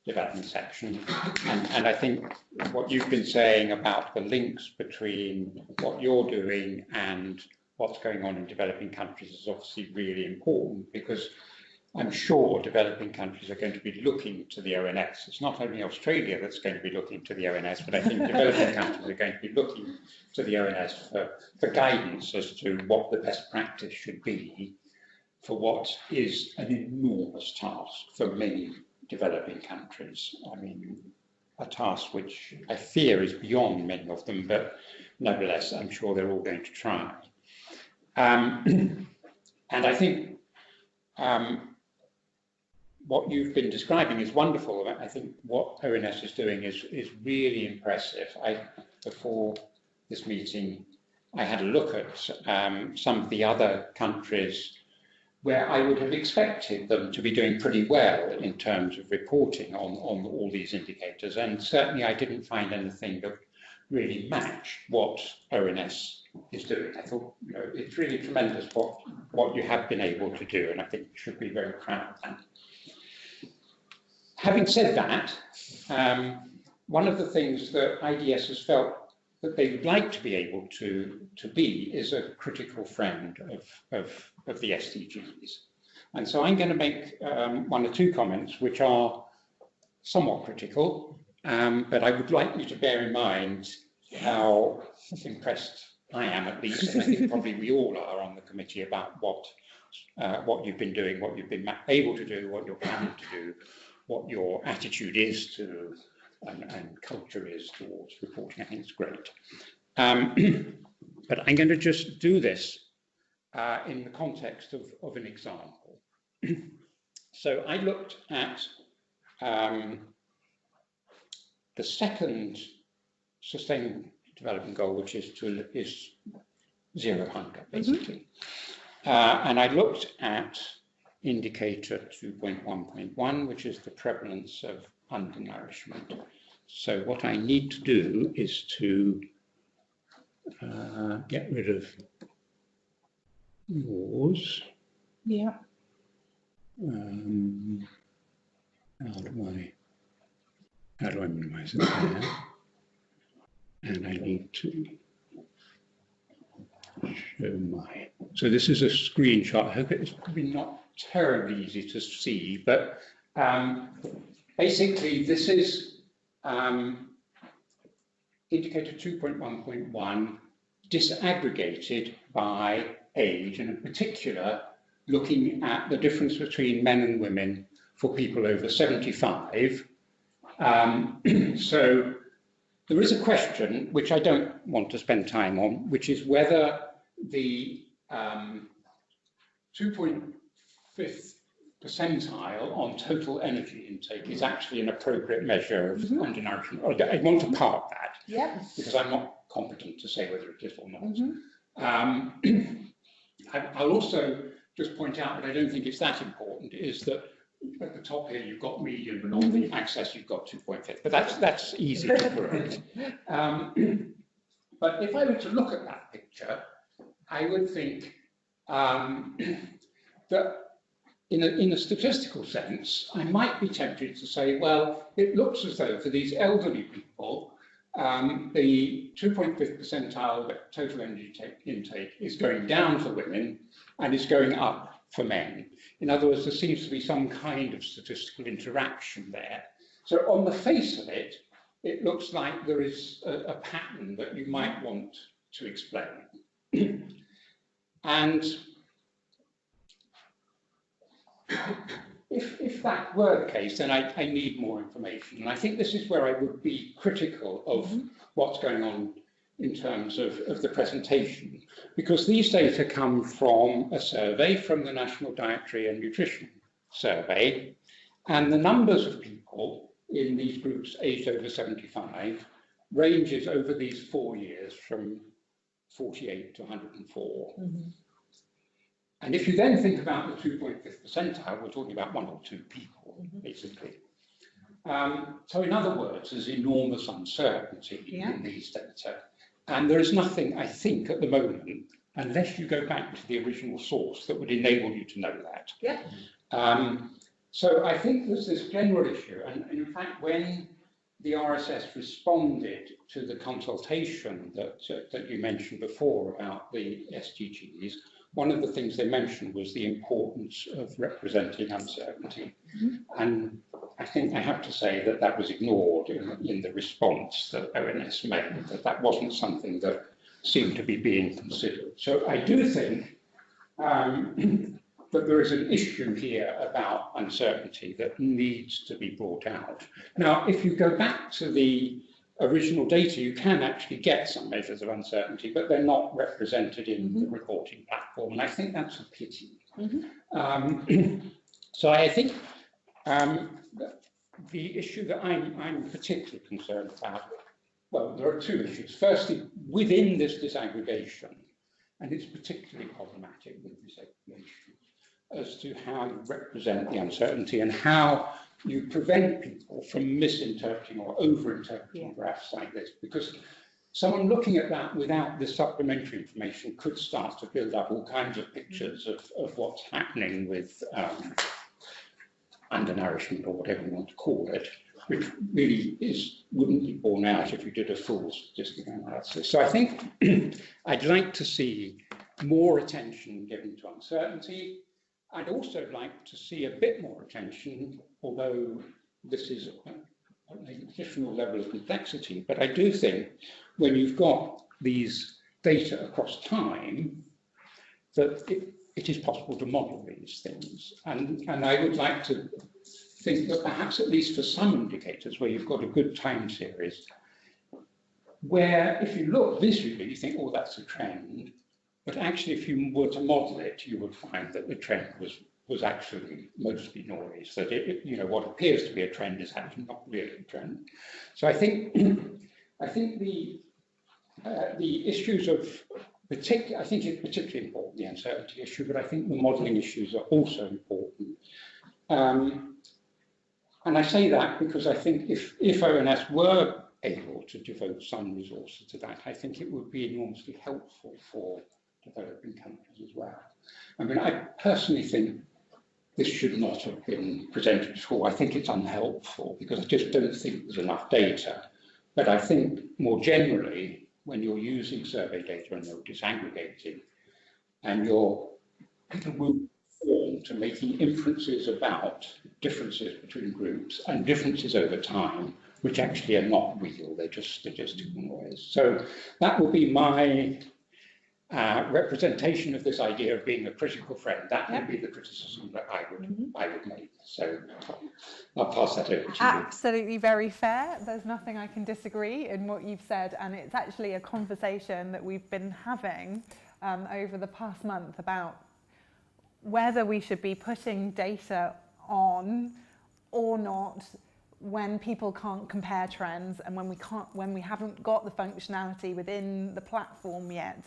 development section, and I think what you've been saying about the links between what you're doing and what's going on in developing countries is obviously really important, because I'm sure developing countries are going to be looking to the ONS. It's not only Australia that's going to be looking to the ONS, but I think developing countries are going to be looking to the ONS for guidance as to what the best practice should be for what is an enormous task for many developing countries. I mean, a task which I fear is beyond many of them, but nevertheless, I'm sure they're all going to try. And I think what you've been describing is wonderful. I think what ONS is doing is really impressive. Before this meeting, I had a look at some of the other countries where I would have expected them to be doing pretty well in terms of reporting on all these indicators, and certainly I didn't find anything that really matched what ONS is doing. I thought, you know, it's really tremendous what you have been able to do, and I think you should be very proud of that. Having said that, one of the things that IDS has felt that they would like to be able to be is a critical friend of the SDGs. And so I'm going to make one or two comments which are somewhat critical, but I would like you to bear in mind how impressed I am, at least, and I think probably we all are on the committee, about what you've been doing, what you've been able to do, what you're planning to do, what your attitude is to and culture is towards reporting. I think it's great. But I'm going to just do this in the context of an example. So I looked at the second Sustainable Development Goal, which is zero hunger, basically. And I looked at indicator 2.1.1, which is the prevalence of undernourishment. So what I need to do is to get rid of yours. Yeah. How do I minimize it there? And I need to show my. So this is a screenshot. I hope it's probably not terribly easy to see, but basically this is indicator 2.1.1 disaggregated by age, and in particular looking at the difference between men and women for people over 75. So there is a question which I don't want to spend time on, which is whether the 2.5th percentile on total energy intake is actually an appropriate measure of undernourishment. I want to park that, because I'm not competent to say whether it is or not. I'll also just point out that I don't think it's that important, is that at the top here you've got medium, and on the axis you've got 2.5, but that's easy to correct. But if I were to look at that picture, I would think that in a statistical sense, I might be tempted to say, well, it looks as though for these elderly people, the 2.5th percentile total energy intake is going down for women and is going up for men. In other words, there seems to be some kind of statistical interaction there. So on the face of it, it looks like there is a pattern that you might want to explain. And if that were the case, then I need more information. And I think this is where I would be critical of what's going on in terms of the presentation, because these data come from a survey from the National Dietary and Nutrition Survey, and the numbers of people in these groups aged over 75 ranges over these 4 years from 48 to 104. And if you then think about the 2.5th percentile, we're talking about 1 or 2 people, basically. So in other words, there's enormous uncertainty Yeah. in these data. And there is nothing, I think, at the moment, unless you go back to the original source, that would enable you to know that. Yeah. So I think there's this general issue. And in fact, when the RSS responded to the consultation that you mentioned before about the SDGs, one of the things they mentioned was the importance of representing uncertainty. And I think I have to say that that was ignored in the response that ONS made, that wasn't something that seemed to be being considered. So I do think that there is an issue here about uncertainty that needs to be brought out. Now, if you go back to the original data, you can actually get some measures of uncertainty, but they're not represented in the reporting platform, and I think that's a pity. So I think the issue that I'm particularly concerned about, well, there are two issues. Firstly, within this disaggregation, and it's particularly problematic with disaggregation, as to how you represent the uncertainty and how you prevent people from misinterpreting or over-interpreting graphs like this, because someone looking at that without this supplementary information could start to build up all kinds of pictures of what's happening with undernourishment, or whatever you want to call it, which really wouldn't be borne out if you did a full statistical analysis. So I think I'd like to see more attention given to uncertainty. I'd also like to see a bit more attention, although this is an additional level of complexity, but I do think when you've got these data across time, that it is possible to model these things. And I would like to think that perhaps at least for some indicators where you've got a good time series, where if you look visually, you think, oh, that's a trend. But actually, if you were to model it, you would find that the trend was actually mostly noise, that what appears to be a trend is actually not really a trend. So I think the issues of I think it's particularly important, the uncertainty issue, but I think the modelling issues are also important. And I say that because I think if ONS were able to devote some resources to that, I think it would be enormously helpful for developing countries as well. I mean, I personally think this should not have been presented at all. I think it's unhelpful because I just don't think there's enough data. But I think more generally, when you're using survey data and you're disaggregating, and you're conform to making inferences about differences between groups and differences over time, which actually are not real, they're just statistical noise. So that would be my representation of this idea of being a critical friend. That would be the criticism that I would make. So I'll pass that over to you. Absolutely, very fair. There's nothing I can disagree in what you've said, and it's actually a conversation that we've been having over the past month about whether we should be putting data on or not when people can't compare trends and when we haven't got the functionality within the platform yet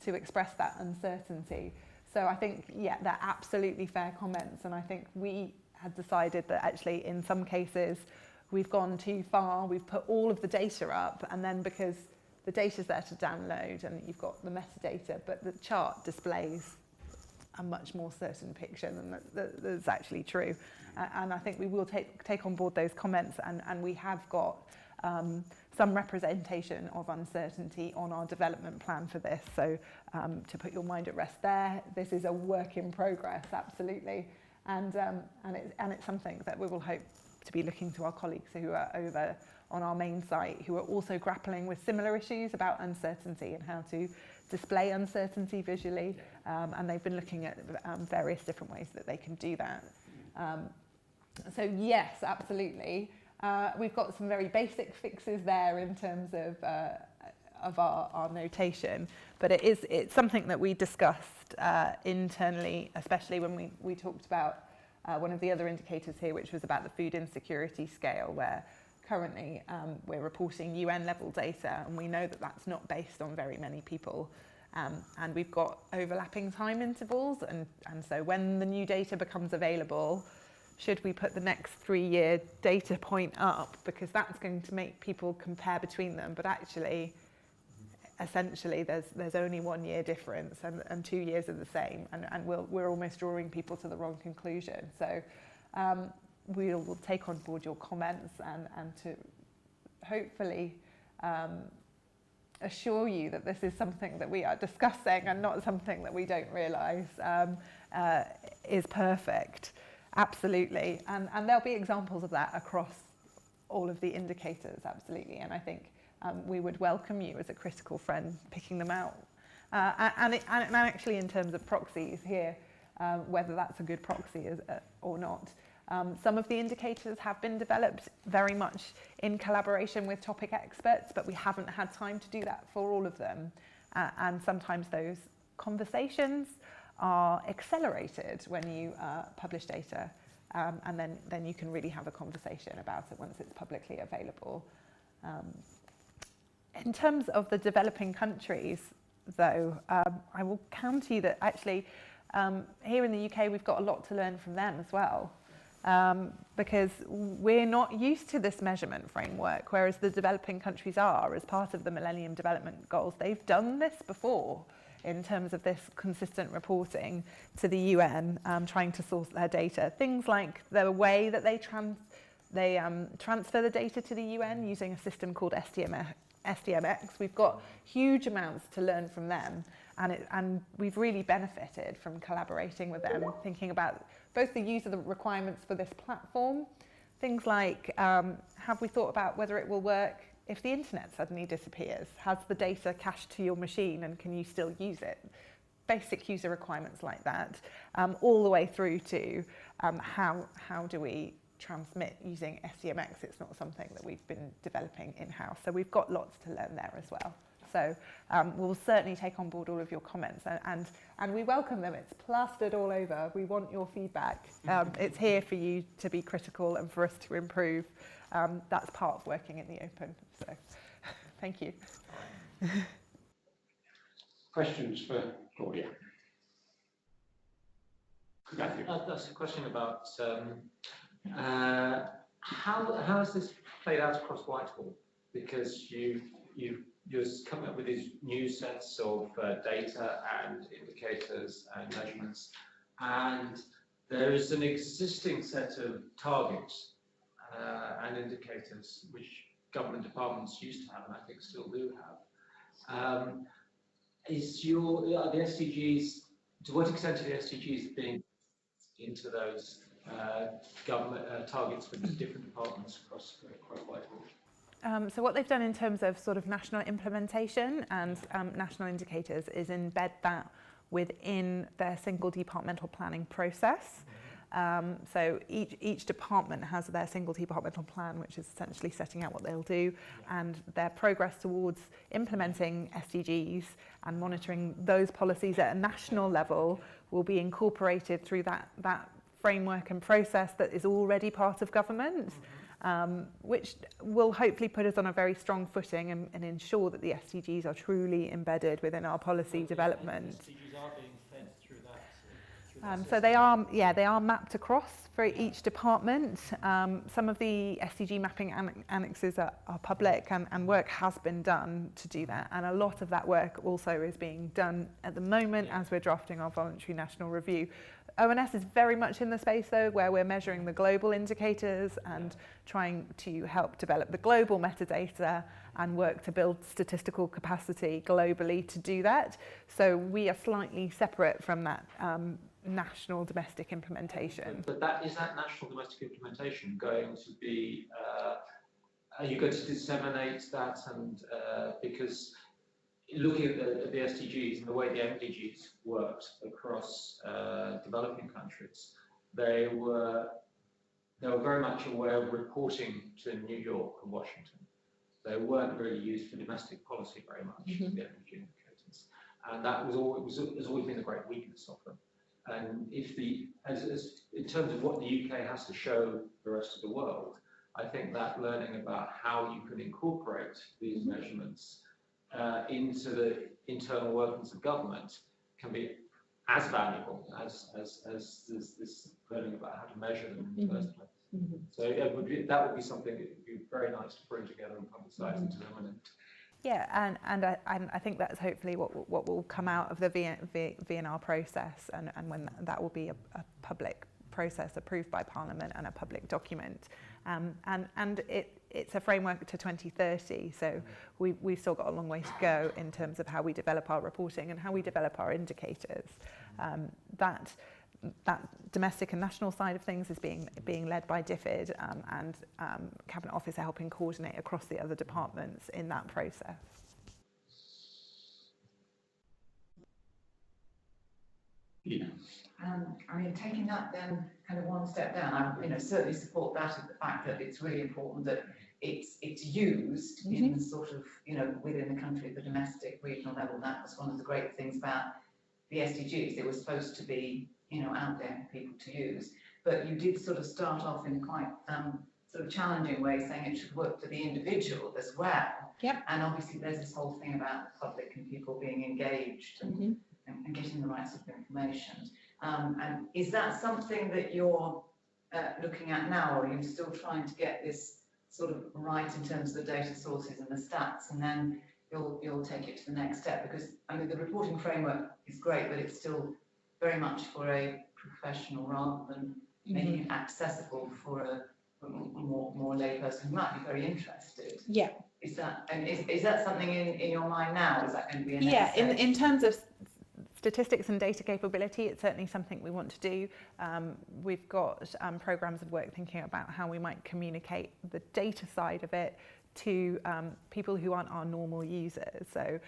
to express that uncertainty. So I think, yeah, they're absolutely fair comments, and I think we had decided that actually in some cases we've gone too far, we've put all of the data up, and then because the data's there to download and you've got the metadata, but the chart displays a much more certain picture than that's actually true. And I think we will take on board those comments, and we have got some representation of uncertainty on our development plan for this. So to put your mind at rest there, this is a work in progress, absolutely. And it's something that we will hope to be looking to our colleagues who are over on our main site, who are also grappling with similar issues about uncertainty and how to display uncertainty visually. And they've been looking at various different ways that they can do that. So yes, absolutely. We've got some very basic fixes there in terms of our notation, but it's something that we discussed internally, especially when we talked about one of the other indicators here, which was about the food insecurity scale, where currently we're reporting UN level data, and we know that that's not based on very many people. And we've got overlapping time intervals, and so when the new data becomes available, should we put the next 3-year data point up, because that's going to make people compare between them, but actually, essentially, there's only 1 year difference, and 2 years are the same, and we're almost drawing people to the wrong conclusion. So we'll take on board your comments and to hopefully assure you that this is something that we are discussing and not something that we don't realise is perfect. Absolutely. And there'll be examples of that across all of the indicators, absolutely. And I think we would welcome you as a critical friend picking them out. And actually in terms of proxies here, whether that's a good proxy or not. Some of the indicators have been developed very much in collaboration with topic experts, but we haven't had time to do that for all of them. And sometimes those conversations are accelerated when you publish data, and then you can really have a conversation about it once it's publicly available. In terms of the developing countries, though, I will counter you that actually here in the UK we've got a lot to learn from them as well. Because we're not used to this measurement framework, whereas the developing countries are, as part of the Millennium Development Goals. They've done this before in terms of this consistent reporting to the UN, trying to source their data. Things like the way that they transfer the data to the UN using a system called SDMX. We've got huge amounts to learn from them, and we've really benefited from collaborating with them, thinking about both the user requirements for this platform, things like have we thought about whether it will work if the internet suddenly disappears? Has the data cached to your machine and can you still use it? Basic user requirements like that, all the way through to how do we transmit using SDMX. It's not something that we've been developing in-house, so we've got lots to learn there as well. So we'll certainly take on board all of your comments, and we welcome them. It's plastered all over. We want your feedback. It's here for you to be critical and for us to improve. That's part of working in the open. So thank you. Questions for Claudia? Matthew. That's a question about how has this played out across Whitehall? Because you're coming up with these new sets of data and indicators and measurements, and there is an existing set of targets and indicators which government departments used to have, and I think still do have. Are the SDGs, to what extent are the SDGs being into those government targets for the different departments across Whitehall? So what they've done in terms of sort of national implementation and national indicators is embed that within their single departmental planning process. So each department has their single departmental plan, which is essentially setting out what they'll do, and their progress towards implementing SDGs and monitoring those policies at a national level will be incorporated through that framework and process that is already part of government. Which will hopefully put us on a very strong footing and ensure that the SDGs are truly embedded within our policy development. The SDGs are being fed through that. So they are mapped across for each department. Some of the SDG mapping annexes are public, and work has been done to do that. And a lot of that work also is being done at the moment as we're drafting our voluntary national review. ONS is very much in the space, though, where we're measuring the global indicators and trying to help develop the global metadata and work to build statistical capacity globally to do that. So we are slightly separate from that national domestic implementation. But is that national domestic implementation going to be, are you going to disseminate that? And because looking at the SDGs and the way the MDGs worked across developing countries, they were very much aware of reporting to New York and Washington. They weren't really used for domestic policy very much, the MDG indicators, and that has always been a great weakness of them. And in terms of what the UK has to show the rest of the world, I think that learning about how you can incorporate these measurements into the internal workings of government can be as valuable as this learning about how to measure them in the first place. So that would be something that would be very nice to bring together and publicise and disseminate. Yeah, and I think that's hopefully what will come out of the VNR process, and when that will be a public process approved by Parliament and a public document. And it's a framework to 2030, so we've still got a long way to go in terms of how we develop our reporting and how we develop our indicators. That domestic and national side of things is being led by DFID, and Cabinet Office are helping coordinate across the other departments in that process. Yeah. I mean, taking that then kind of one step down, I certainly support that, of the fact that it's really important that it's used in sort of, within the country at the domestic, regional level. That was one of the great things about the SDGs. They were supposed to be, out there for people to use. But you did sort of start off in a quite sort of challenging way, saying it should work for the individual as well. Yep. And obviously there's this whole thing about the public and people being engaged and getting the right sort of information. And is that something that you're looking at now, or are you still trying to get this sort of right in terms of the data sources and the stats, and then you'll take it to the next step? Because I mean, the reporting framework is great, but it's still very much for a professional rather than making it accessible for a more lay person who might be very interested. Yeah. Is that something in your mind now? Is that going to be a next Yeah, stage? in terms of statistics and data capability, it's certainly something we want to do. We've got programs of work thinking about how we might communicate the data side of it to people who aren't our normal users. So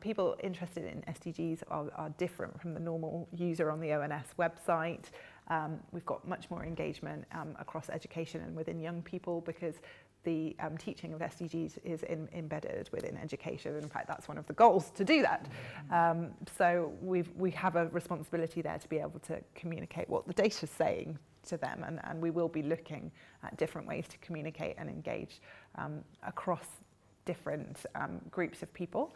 people interested in SDGs are different from the normal user on the ONS website. We've got much more engagement across education and within young people, because the teaching of SDGs is embedded within education. In fact, that's one of the goals, to do that. So we have a responsibility there to be able to communicate what the data's saying to them, and we will be looking at different ways to communicate and engage across different groups of people.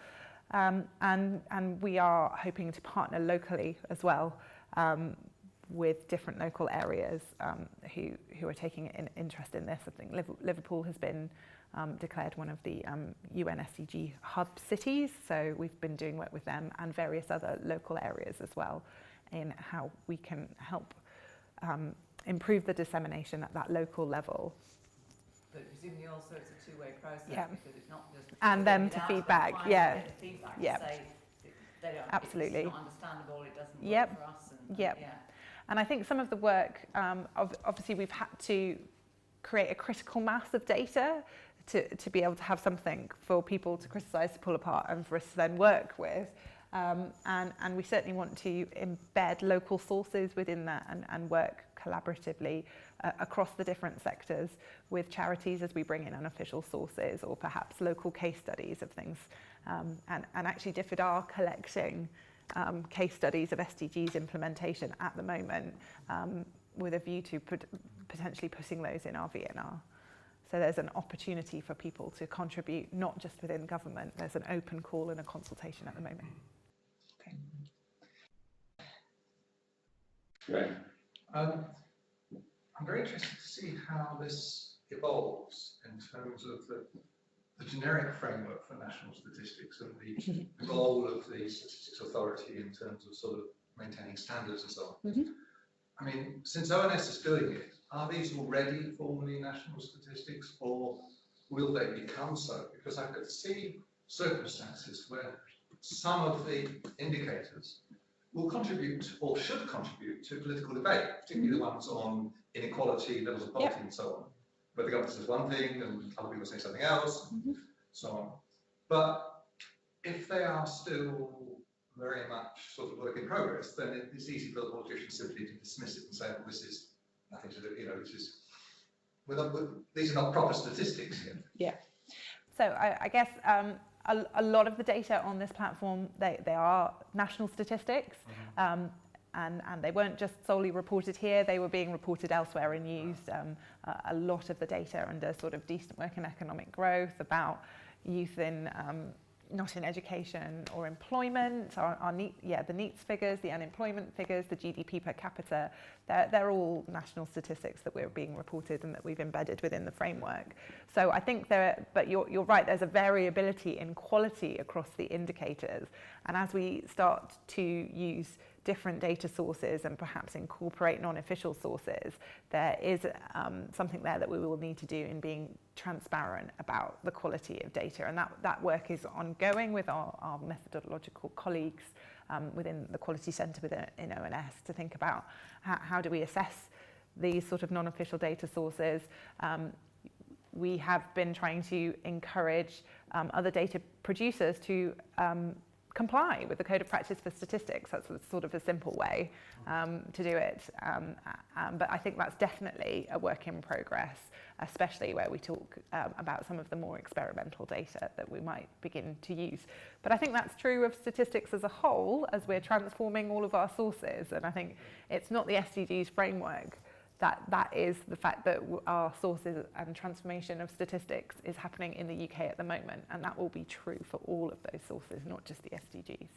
And we are hoping to partner locally as well, with different local areas who are taking an interest in this. I think Liverpool has been declared one of the UN SDG hub cities, so we've been doing work with them and various other local areas as well in how we can help improve the dissemination at that local level. But presumably also it's a two-way process, because it's not just... And them to feedback, feedback yeah. to say they don't, absolutely. It's not understandable, it doesn't work for us. And, yeah. And I think some of the work, obviously we've had to create a critical mass of data to be able to have something for people to criticise, to pull apart, and for us to then work with. And we certainly want to embed local sources within that and work collaboratively across the different sectors with charities as we bring in unofficial sources, or perhaps local case studies of things. And actually DFID are collecting case studies of SDGs implementation at the moment, with a view to potentially putting those in our VNR. So there's an opportunity for people to contribute, not just within government. There's an open call and a consultation at the moment. Okay. Great. I'm very interested to see how this evolves in terms of the generic framework for national statistics and the role of the Statistics Authority in terms of sort of maintaining standards and so on. I mean, since ONS is doing it, are these already formally national statistics, or will they become so? Because I could see circumstances where some of the indicators will contribute, or should contribute, to political debate, particularly the ones on inequality, levels of poverty and so on. Where the government says one thing and other people say something else, so on. But if they are still very much sort of work in progress, then it's easy for the politicians simply to dismiss it and say, well, this is nothing to do, this is, these are not proper statistics here. Yeah. So I guess a lot of the data on this platform, they are national statistics, and they weren't just solely reported here, they were being reported elsewhere and used. A lot of the data under sort of decent work and economic growth, about youth in not in education or employment, the NEETs figures, the unemployment figures, the GDP per capita, they're all national statistics that we're being reported and that we've embedded within the framework. So I think but you're right, there's a variability in quality across the indicators. And as we start to use different data sources and perhaps incorporate non-official sources, there is something there that we will need to do in being transparent about the quality of data. And that work is ongoing with our methodological colleagues within the Quality Centre in ONS to think about how do we assess these sort of non-official data sources. We have been trying to encourage other data producers to comply with the Code of Practice for Statistics. That's sort of a simple way to do it. But I think that's definitely a work in progress, especially where we talk about some of the more experimental data that we might begin to use. But I think that's true of statistics as a whole, as we're transforming all of our sources. And I think it's not the SDGs framework that is the fact that our sources and transformation of statistics is happening in the UK at the moment, and that will be true for all of those sources, not just the SDGs.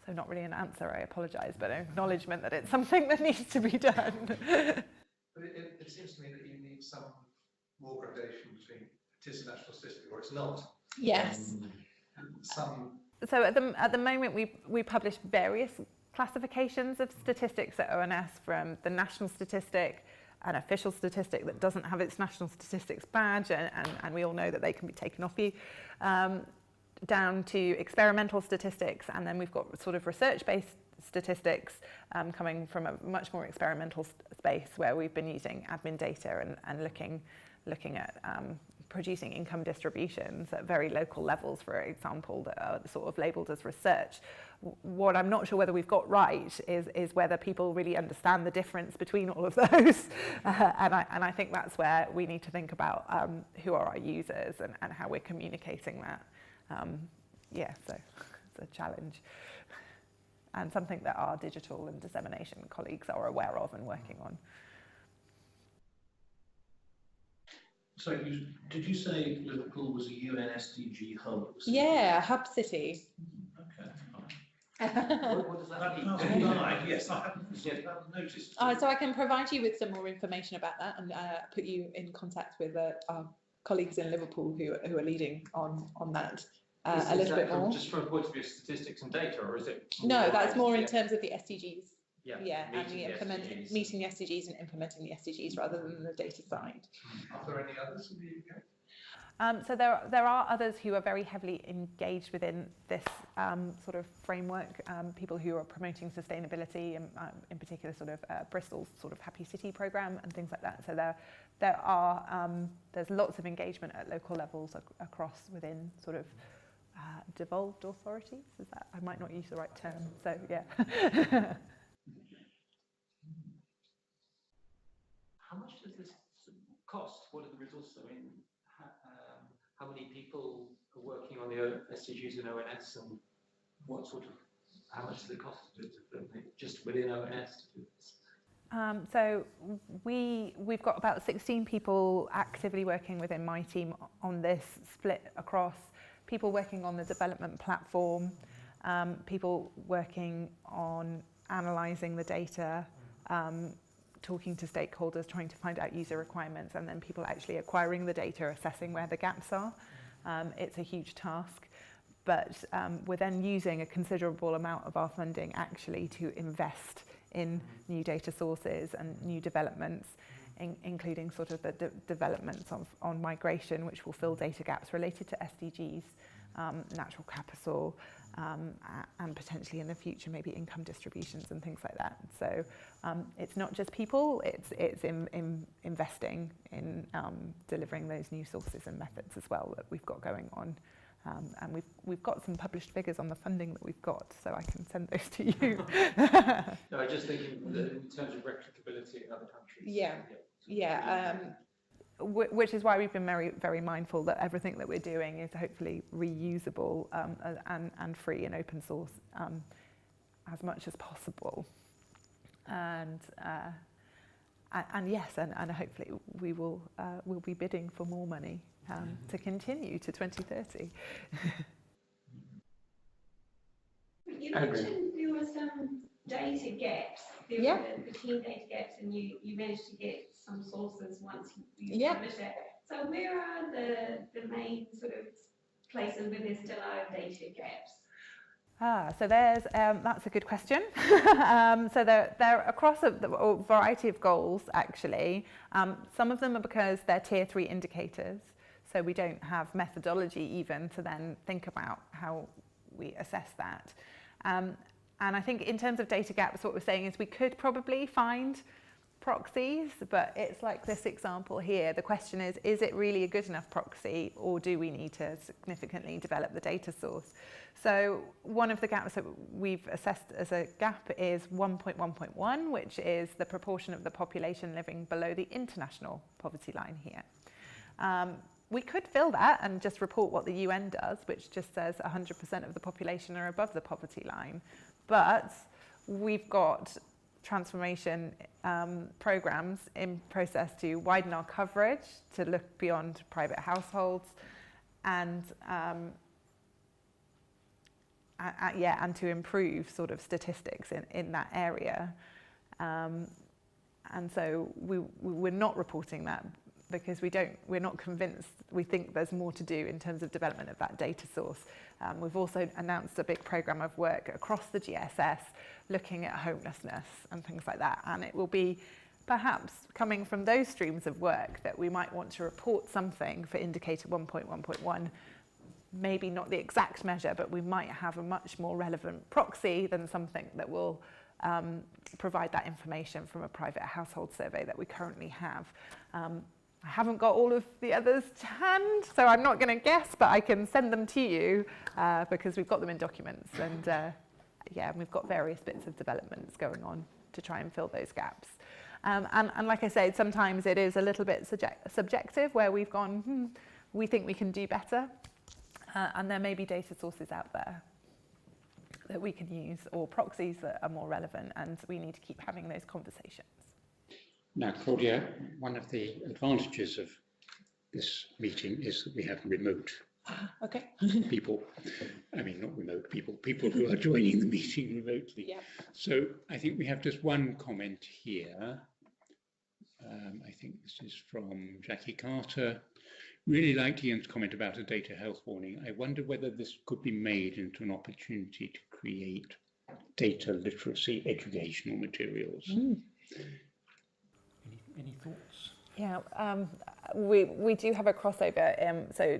So not really an answer, I apologise, but an acknowledgement that it's something that needs to be done. But it seems to me that you need some more gradation between it is a national statistic or it's not. Yes. So at the moment we publish various classifications of statistics at ONS, from the national statistic, an official statistic that doesn't have its national statistics badge, and we all know that they can be taken off you, down to experimental statistics, and then we've got sort of research-based statistics coming from a much more experimental space where we've been using admin data and looking at producing income distributions at very local levels, for example, that are sort of labelled as research. What I'm not sure whether we've got right is whether people really understand the difference between all of those. And I think that's where we need to think about who are our users and how we're communicating that. So it's a challenge. And something that our digital and dissemination colleagues are aware of and working on. So did you say Liverpool was a UN SDG hub? Yeah, hub city. Okay. What does that mean? Yes, I haven't noticed. So I can provide you with some more information about that and put you in contact with our colleagues in Liverpool who are leading on that a little bit more. Just from a point of view of statistics and data, or is it? No, that's more in terms of the SDGs. Yeah, and meeting the SDGs and implementing the SDGs rather than the data side. are there any others in the UK? So there are others who are very heavily engaged within this sort of framework, people who are promoting sustainability, and in particular sort of Bristol's sort of Happy City programme and things like that. So there's lots of engagement at local levels across within sort of devolved authorities. Is that, I might not use the right term, so yeah. How much does this cost? What are the resources? I mean, how many people are working on the SDGs in ONS, and how much does it cost just within ONS to do this? So we've got about 16 people actively working within my team on this, split across people working on the development platform, people working on analysing the data, talking to stakeholders, trying to find out user requirements, and then people actually acquiring the data, assessing where the gaps are. It's a huge task, but we're then using a considerable amount of our funding actually to invest in new data sources and new developments, including sort of the developments on migration, which will fill data gaps related to SDGs, natural capital, and potentially in the future maybe income distributions and things like that. So it's not just people, it's investing in delivering those new sources and methods as well that we've got going on. And we've got some published figures on the funding that we've got, so I can send those to you. No, I'm just thinking that in terms of replicability in other countries. Yeah. Which is why we've been very, very mindful that everything that we're doing is hopefully reusable and free and open source as much as possible. And yes, and hopefully we'll be bidding for more money to continue to 2030. You mentioned there were some data gaps. There Yeah. were the key data gaps, and you managed to get some sources once you published it. So where are the main sort of places where there still are data gaps? So there's, that's a good question. So they're across a variety of goals, actually. Some of them are because they're tier 3 indicators, so we don't have methodology even to then think about how we assess that. And I think in terms of data gaps, what we're saying is we could probably find proxies, but it's like this example here. The question is it really a good enough proxy, or do we need to significantly develop the data source? So one of the gaps that we've assessed as a gap is 1.1.1, which is the proportion of the population living below the international poverty line here. We could fill that and just report what the UN does, which just says 100% of the population are above the poverty line. But we've got transformation programs in process to widen our coverage, to look beyond private households, and and to improve sort of statistics in that area. And so we're not reporting that because we're not convinced. We think there's more to do in terms of development of that data source. We've also announced a big program of work across the GSS looking at homelessness and things like that. And it will be perhaps coming from those streams of work that we might want to report something for indicator 1.1.1, maybe not the exact measure, but we might have a much more relevant proxy than something that will provide that information from a private household survey that we currently have. I haven't got all of the others to hand, so I'm not going to guess, but I can send them to you because we've got them in documents, and we've got various bits of developments going on to try and fill those gaps. And like I said, sometimes it is a little bit subjective, where we've gone, we think we can do better, and there may be data sources out there that we can use, or proxies that are more relevant, and we need to keep having those conversations. Now, Claudia, one of the advantages of this meeting is that we have remote people. I mean, not remote people who are joining the meeting remotely. Yeah. So I think we have just one comment here. I think this is from Jackie Carter. Really liked Ian's comment about a data health warning. I wonder whether this could be made into an opportunity to create data literacy educational materials. Any thoughts? Yeah, we do have a crossover. So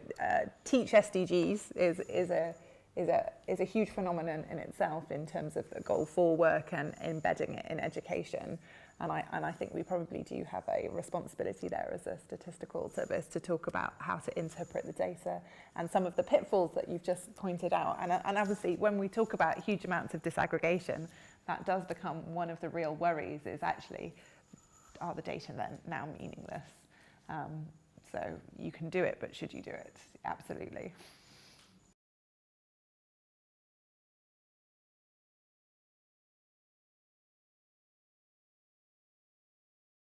Teach SDGs is a huge phenomenon in itself in terms of the Goal 4 work and embedding it in education. And I think we probably do have a responsibility there as a statistical service to talk about how to interpret the data and some of the pitfalls that you've just pointed out. And obviously, when we talk about huge amounts of disaggregation, that does become one of the real worries, is actually, are the data then now meaningless? So you can do it, but should you do it? Absolutely.